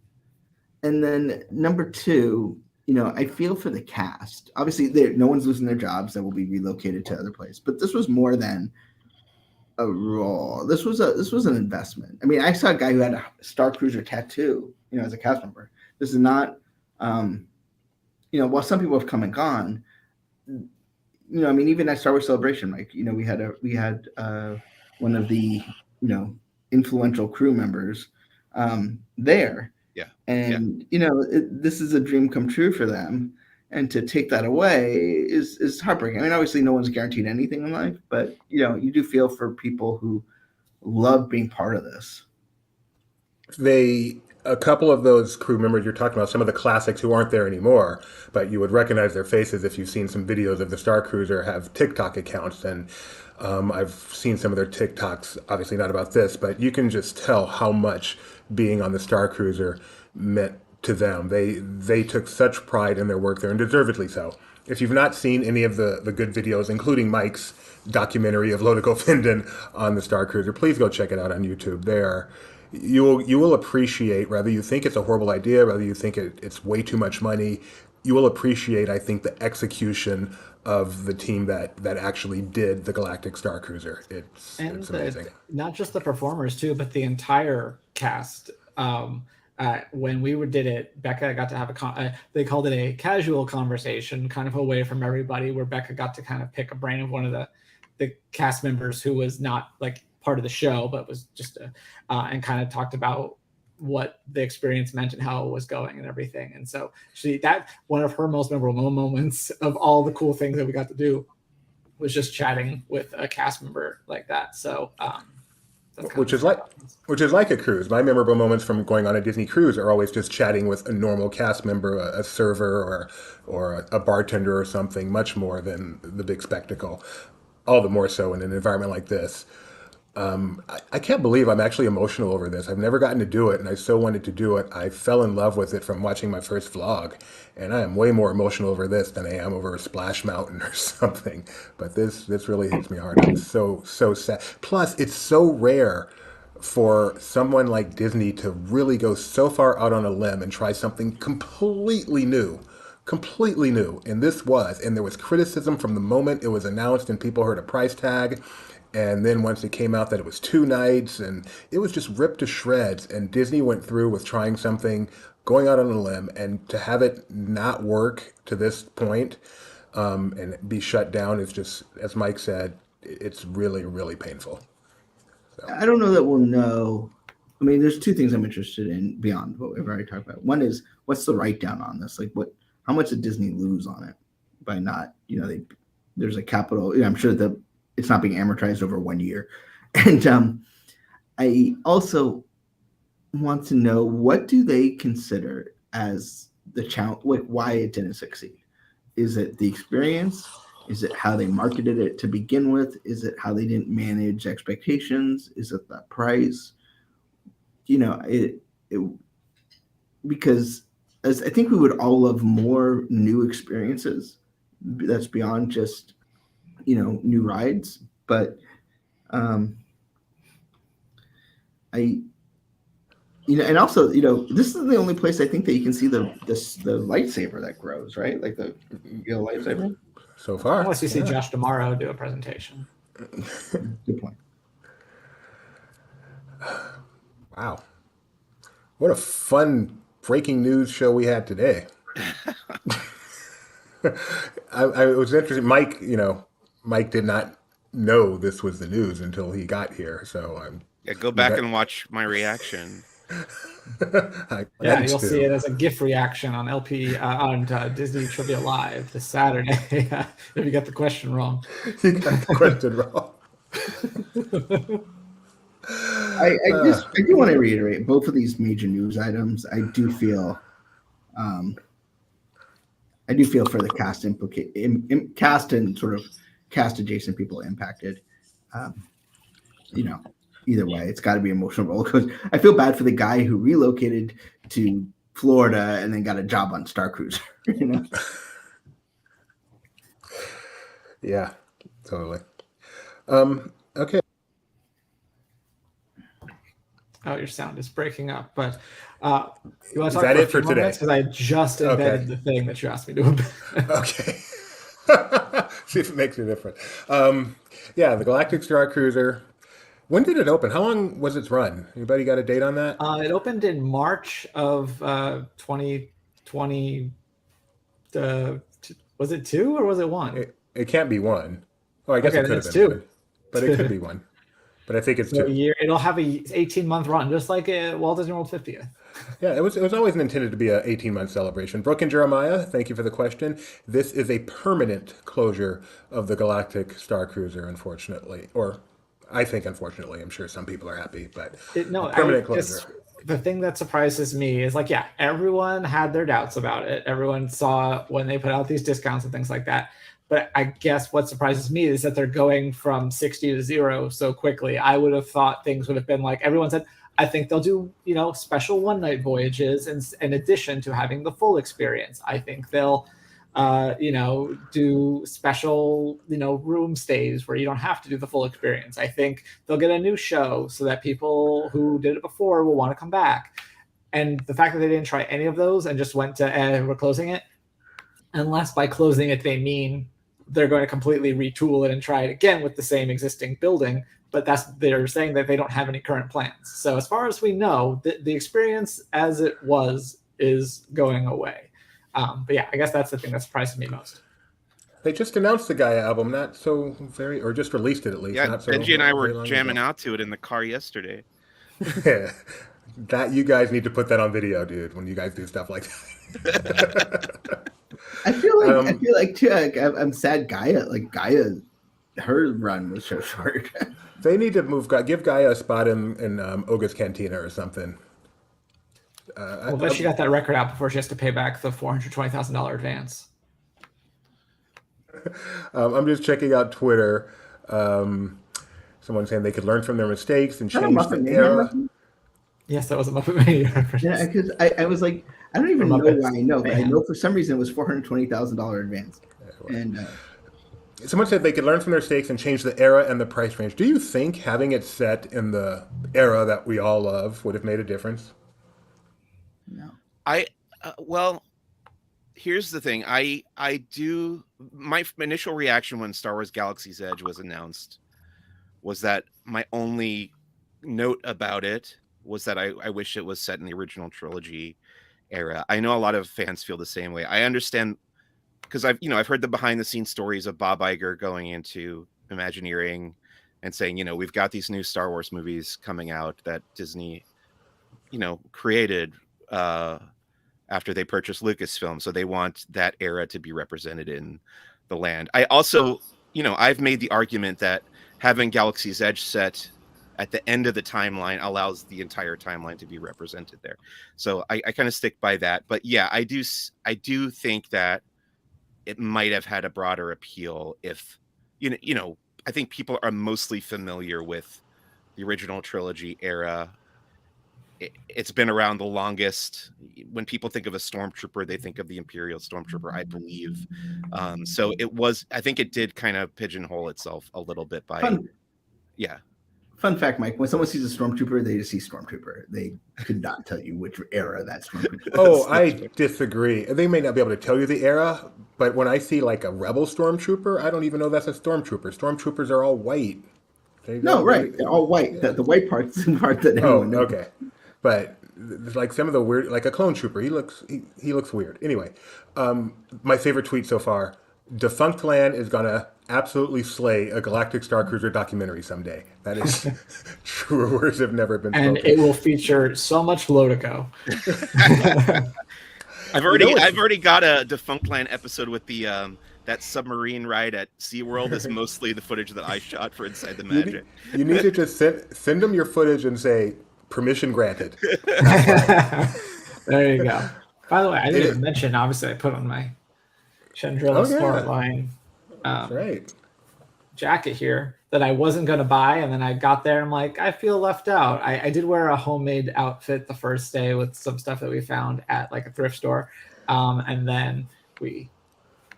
And then number two, I feel for the cast. Obviously, no one's losing their jobs that will be relocated to other place. But this was more than a role. This was an investment. I mean, I saw a guy who had a Starcruiser tattoo, as a cast member. This is not, while some people have come and gone, I mean, even at Star Wars Celebration, like, we had one of the, influential crew members there. Yeah. And, this is a dream come true for them. And to take that away is heartbreaking. I mean, obviously no one's guaranteed anything in life, but, you do feel for people who love being part of this. A couple of those crew members you're talking about, some of the classics who aren't there anymore, but you would recognize their faces if you've seen some videos of the Starcruiser, have TikTok accounts. And I've seen some of their TikToks, obviously not about this, but you can just tell how much being on the Starcruiser meant to them. They took such pride in their work there, and deservedly so. If you've not seen any of the good videos, including Mike's documentary of Lodico Findon on the Starcruiser, please go check it out on YouTube. You will appreciate, whether you think it's a horrible idea, whether you think it's way too much money, you will appreciate, I think, the execution of the team that actually did the Galactic Starcruiser. It's amazing. Not just the performers too, but the entire cast. When we did it, Becca got to have they called it a casual conversation, kind of away from everybody, where Becca got to kind of pick a brain of one of the cast members who was not like part of the show, but was just and kind of talked about what the experience meant and how it was going and everything. And so that one of her most memorable moments of all the cool things that we got to do was just chatting with a cast member like that. So which is like a cruise. My memorable moments from going on a Disney cruise are always just chatting with a normal cast member, a server or a bartender or something, much more than the big spectacle. All the more so in an environment like this. I can't believe I'm actually emotional over this. I've never gotten to do it, and I so wanted to do it. I fell in love with it from watching my first vlog, and I am way more emotional over this than I am over a Splash Mountain or something. But this really hits me hard. I'm so sad. Plus, it's so rare for someone like Disney to really go so far out on a limb and try something completely new completely new. And this was, and there was criticism from the moment it was announced and people heard a price tag. And then once it came out that it was 2 nights, and it was just ripped to shreds. And Disney went through with trying something, going out on a limb, and to have it not work to this point, and be shut down is just, as Mike said, it's really, really painful. I don't know that we'll know. I mean, there's two things I'm interested in beyond what we've already talked about. One is, what's the write down on this? Like, how much did Disney lose on it by not, there's a capital. I'm sure that it's not being amortized over 1 year. And I also want to know, what do they consider as the challenge? Like, why it didn't succeed? Is it the experience? Is it how they marketed it to begin with? Is it how they didn't manage expectations? Is it the price? Because as I think we would all love more new experiences that's beyond just, new rides. But and also, this is the only place I think that you can see the lightsaber that grows, right? Like the lightsaber. So far. Unless you see Josh D'Amaro do a presentation. Good point. Wow. What a fun breaking news show we had today. I was interested. Mike did not know this was the news until he got here. So go back and watch my reaction. You'll see it as a GIF reaction on on Disney Trivia Live this Saturday. If you got the question wrong. You got the question wrong. I do want to reiterate both of these major news items. I do feel for the cast and sort of cast adjacent people impacted. Either way, it's got to be emotional roller coaster. I feel bad for the guy who relocated to Florida and then got a job on Starcruiser. Yeah, totally. Okay. Oh, your sound is breaking up, but you want to Is talk that for it for today? Because I just embedded the thing that you asked me to embed. Okay. See if it makes a difference. The Galactic Starcruiser. When did it open? How long was its run? Anybody got a date on that? It opened in March of 2020. Was it 2 or was it 1? It can't be 1. Oh, I guess it could have been 2. 1, but it could be 1. But I think it's 2. A year. It'll have a 18-month run, just like Walt Disney World 50th. Yeah, it was always intended to be an 18-month celebration. Brooke and Jeremiah, thank you for the question. This is a permanent closure of the Galactic Starcruiser, unfortunately, or I think unfortunately. I'm sure some people are happy, but permanent closure. The thing that surprises me is everyone had their doubts about it. Everyone saw when they put out these discounts and things like that. But I guess what surprises me is that they're going from 60 to 0 so quickly. I would have thought things would have been like everyone said, I think they'll do, special one-night voyages in addition to having the full experience. I think they'll, do special, room stays where you don't have to do the full experience. I think they'll get a new show so that people who did it before will want to come back. And the fact that they didn't try any of those and just went to, we're closing it, unless by closing it they mean they're going to completely retool it and try it again with the same existing building. But they're saying that they don't have any current plans. So as far as we know, the experience as it was is going away. But I guess that's the thing that surprises me most. They just announced the Gaia album, not so or just released it at least. Yeah, not so Benji and I were jamming ago. out to it in the car yesterday. Yeah, that you guys need to put that on video, dude. When you guys do stuff like that. I feel like too. I'm sad. Gaia, her run was so short. They need to give Gaia a spot in Oga's Cantina or something. But she got that record out before she has to pay back the $420,000 advance. I'm just checking out Twitter. Someone saying they could learn from their mistakes and change the era. Yes, that was a Muppet Mania reference. Yeah, because I was like, I don't even know why I know, but I know for some reason it was $420,000 advance. And someone said they could learn from their mistakes and change the era and the price range. Do you think having it set in the era that we all love would have made a difference? No. Well, here's the thing. I do my initial reaction when Star Wars Galaxy's Edge was announced was that my only note about it was that I wish it was set in the original trilogy era. I know a lot of fans feel the same way. I understand because I've heard the behind the scenes stories of Bob Iger going into Imagineering and saying, we've got these new Star Wars movies coming out that Disney, created after they purchased Lucasfilm. So they want that era to be represented in the land. I also, I've made the argument that having Galaxy's Edge set at the end of the timeline allows the entire timeline to be represented there. So I kind of stick by that. But yeah, I do think that it might have had a broader appeal if, I think people are mostly familiar with the original trilogy era. It's been around the longest. When people think of a stormtrooper, they think of the Imperial Stormtrooper, I believe. So I think it did kind of pigeonhole itself a little bit by, yeah. Fun fact, Mike, when someone sees a stormtrooper, they just see stormtrooper. They could not tell you which era that stormtrooper is. Oh, I disagree. They may not be able to tell you the era, but when I see like a rebel stormtrooper, I don't even know that's a stormtrooper. Stormtroopers are all white. No, right. They're all white. Yeah. The white part's the part that everyone knows. Okay. But like some of the weird, like a clone trooper, he looks weird. Anyway, my favorite tweet so far: Defunct Land is gonna absolutely slay a Galactic Starcruiser documentary someday. That is truer words have never been spoken. And it will feature so much Lotico. I've already got a Defunct Land episode with the that submarine ride at SeaWorld is mostly the footage that I shot for Inside the Magic. You need to just send them your footage and say permission granted. There you go. By the way, I didn't even mention, obviously I put on my Chandrilla Sportline right. jacket here that I wasn't going to buy, and then I got there and I'm like, I feel left out. I did wear a homemade outfit the first day with some stuff that we found at like a thrift store, and then we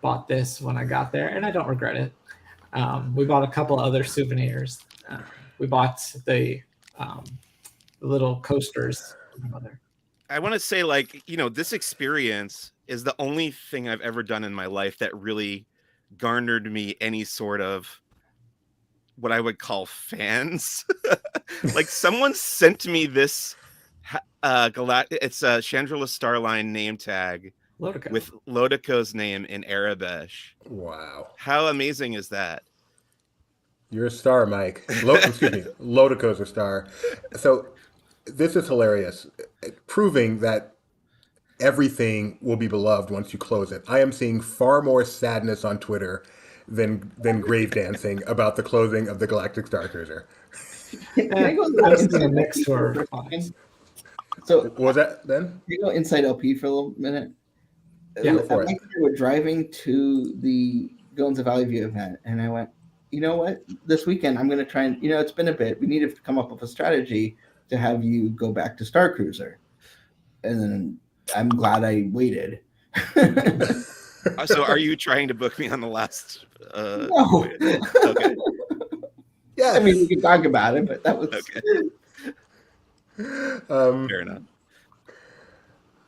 bought this when I got there, and I don't regret it. We bought a couple other souvenirs. We bought the little coasters. I want to say, this experience is the only thing I've ever done in my life that really garnered me any sort of what I would call fans. Like someone sent me this it's a Chandrilla Starline name tag Lotico. with Lotico's name in Arabesh. Wow. How amazing is that? You're a star, Mike. Excuse me. Lotico's a star. So this is hilarious, proving that everything will be beloved once you close it. I am seeing far more sadness on Twitter than grave dancing about the closing of the Galactic Starcruiser. Can I go next door? So What was that then? Can you go inside LP for a little minute? Yeah, go for it. We're driving to the Villains of Valley View event, and I went, you know what? This weekend I'm going to try and, it's been a bit. We need to come up with a strategy to have you go back to Starcruiser. And then I'm glad I waited. So are you trying to book me on the last? No. Okay. Yeah, I mean, we can talk about it, but that was Okay. Fair enough.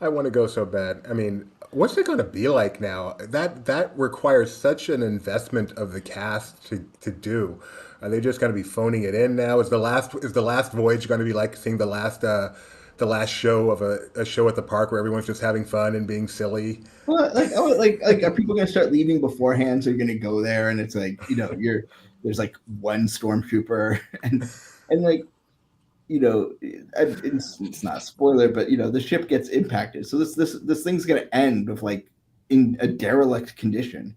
I want to go so bad. I mean, what's it going to be like now? That requires such an investment of the cast to do. Are they just going to be phoning it in now? Is the last voyage going to be like seeing the last show of a show at the park where everyone's just having fun and being silly? well, like are people going to start leaving beforehand? So you're going to go there, and it's like there's like one stormtrooper, and like it's not a spoiler, but the ship gets impacted. So this thing's going to end with like in a derelict condition.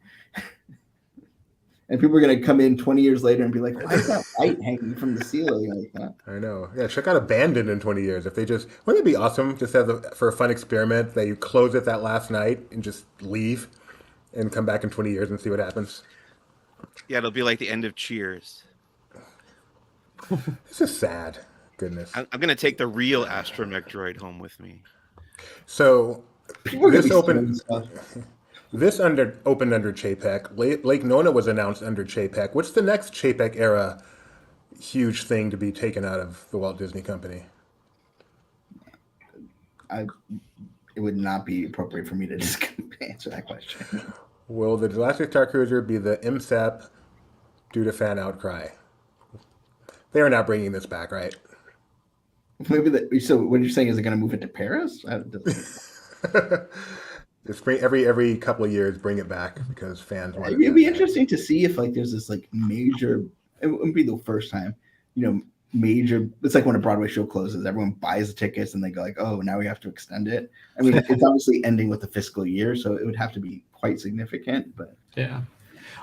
And people are going to come in 20 years later and be like, why is that light hanging from the ceiling? Like that? I know. Yeah, check out Abandoned in 20 years. If they just, wouldn't it be awesome just for a fun experiment that you close it that last night and just leave and come back in 20 years and see what happens? Yeah, it'll be like the end of Cheers. This is sad. Goodness. I'm going to take the real astromech droid home with me. So People are going this to be stealing opened. stuff. This opened under Chapek. Lake Nona was announced under Chapek. What's the next Chapek era huge thing to be taken out of the Walt Disney Company? it would not be appropriate for me to just answer that question. Will the Galactic Starcruiser be the MSAP due to fan outcry? They are not bringing this back, right? Maybe so what you're saying is they're going to move it to Paris? Just bring every couple of years, bring it back because fans want it. It'd be interesting to see if like there's this like major. It wouldn't be the first time, major. It's like when a Broadway show closes, everyone buys the tickets and they go like, oh, now we have to extend it. I mean, it's obviously ending with the fiscal year, so it would have to be quite significant. But yeah.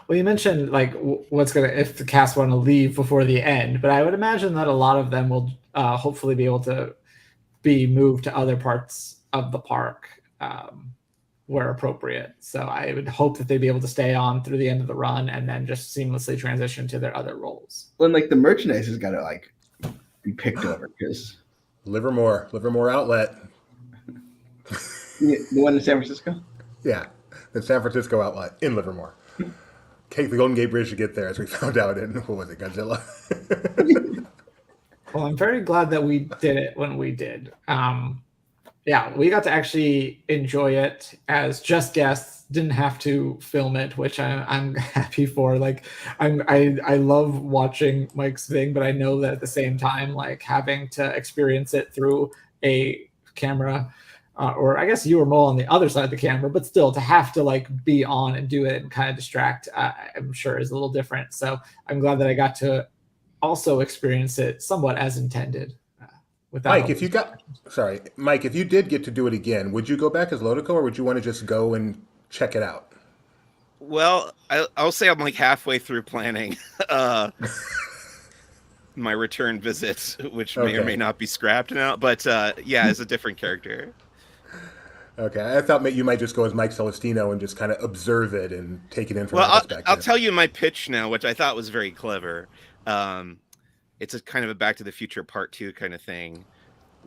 Well, you mentioned like if the cast want to leave before the end, but I would imagine that a lot of them will hopefully be able to be moved to other parts of the park where appropriate. So I would hope that they'd be able to stay on through the end of the run and then just seamlessly transition to their other roles. Well, like the merchandise has got to like be picked over because Livermore outlet. the one in San Francisco. Yeah, the San Francisco outlet in Livermore. Take the Golden Gate Bridge to get there, as we found out in what was it, Godzilla? Well, I'm very glad that we did it when we did. Yeah, we got to actually enjoy it as just guests. Didn't have to film it, which I'm happy for. Like, I love watching Mike's thing, but I know that at the same time, like having to experience it through a camera, or I guess you were more on the other side of the camera, but still to have to like be on and do it and kind of distract, I'm sure is a little different. So I'm glad that I got to also experience it somewhat as intended. Mike, if you did get to do it again, would you go back as Lotico or would you want to just go and check it out? Well, I'll say I'm like halfway through planning my return visit, which may or may not be scrapped now. But yeah, as a different character. Okay, I thought you might just go as Mike Celestino and just kind of observe it and take it in from that perspective. I'll tell you my pitch now, which I thought was very clever. It's a kind of a Back to the Future Part 2 kind of thing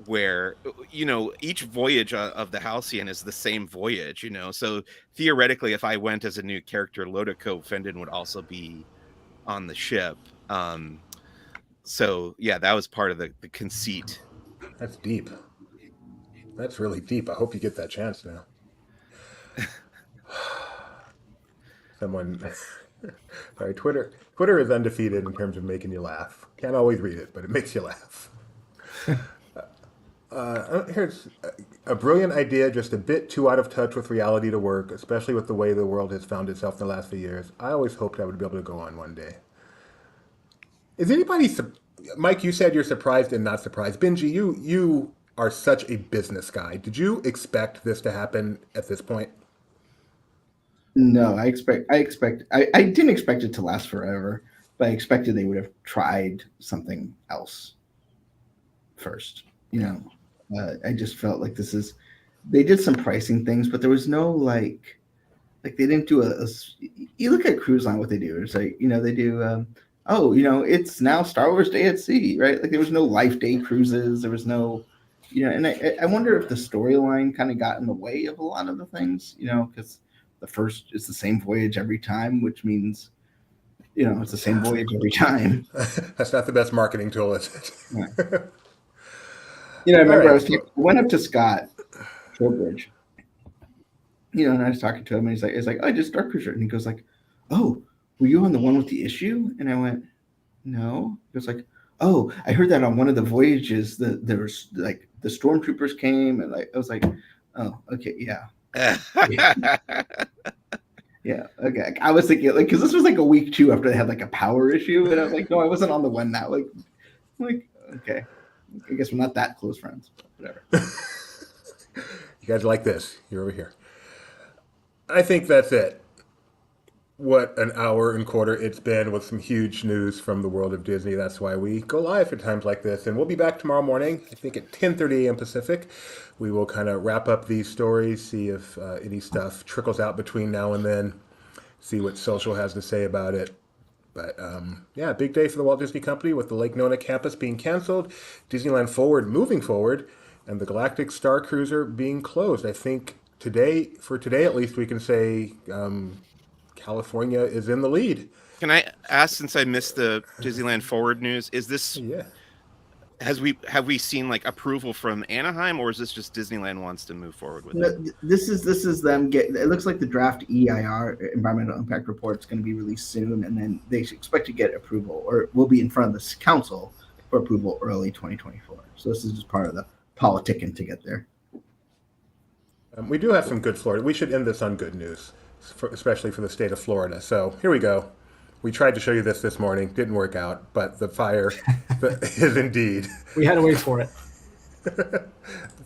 where, each voyage of the Halcyon is the same voyage, So theoretically, if I went as a new character, Lotico Fendon would also be on the ship. So, yeah, that was part of the conceit. That's deep. That's really deep. I hope you get that chance now. Sorry, Twitter is undefeated in terms of making you laugh. Can't always read it, but it makes you laugh. Here's a brilliant idea, just a bit too out of touch with reality to work, especially with the way the world has found itself in the last few years. I always hoped I would be able to go on one day. Is anybody... Mike, you said you're surprised and not surprised. Benji, you are such a business guy. Did you expect this to happen at this point? No, I didn't expect it to last forever, but I expected they would have tried something else first. I just felt like they did some pricing things, but there was no like they didn't do you look at Cruise Line, what they do. It's like, they do, it's now Star Wars Day at Sea, right? Like there was no Life Day cruises. There was no, and I wonder if the storyline kind of got in the way of a lot of the things, because the first is the same voyage every time, which means, it's the same voyage every time. That's not the best marketing tool, is it? Yeah. I remember I went up to Scott Trowbridge, and I was talking to him, and he's like, oh, I just Starcruiser. And he goes like, oh, were you on the one with the issue? And I went, no. He goes like, oh, I heard that on one of the voyages that there was like the stormtroopers came, and like I was like, oh, okay, yeah. Yeah, okay. I was thinking like, because this was like a week too after they had like a power issue, and I was like, no, I wasn't on the one that like okay. I guess we're not that close friends. Whatever. You guys like this? You're over here. I think that's it. What an hour and quarter it's been with some huge news from the world of Disney. That's why we go live at times like this. And we'll be back tomorrow morning, I think at 10:30 a.m. Pacific. We will kind of wrap up these stories, see if any stuff trickles out between now and then, see what social has to say about it. But yeah, big day for the Walt Disney Company with the Lake Nona campus being canceled, Disneyland Forward moving forward, and the Galactic Starcruiser being closed. I think today at least, we can say California is in the lead. Can I ask, since I missed the Disneyland Forward news, is this have we seen like approval from Anaheim, or is this just Disneyland wants to move forward with No, it? this is them get. It looks like the draft EIR environmental impact report is going to be released soon, and then they expect to get approval, or will be in front of the council for approval early 2024. So this is just part of the politicking to get there. We do have some good Florida. We should end this on good news, especially for the state of Florida. So here we go. We tried to show you this morning. Didn't work out, but the fire is indeed. We had to wait for it. The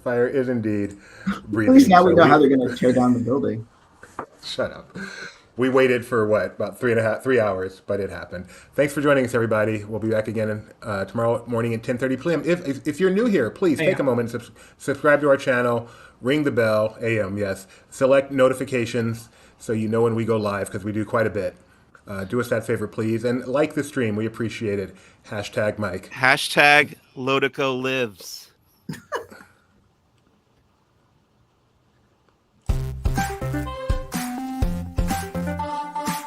fire is indeed At breathing. least now we So know how they're going to tear down the building. Shut up. We waited for what, about 3 hours, but it happened. Thanks for joining us, everybody. We'll be back again tomorrow morning at 10:30 p.m. If you're new here, please take a moment, subscribe to our channel, ring the bell, AM, yes. Select notifications so you know when we go live, because we do quite a bit. Do us that favor, please, and like the stream. We appreciate it. #Mike. Hashtag Lodico lives.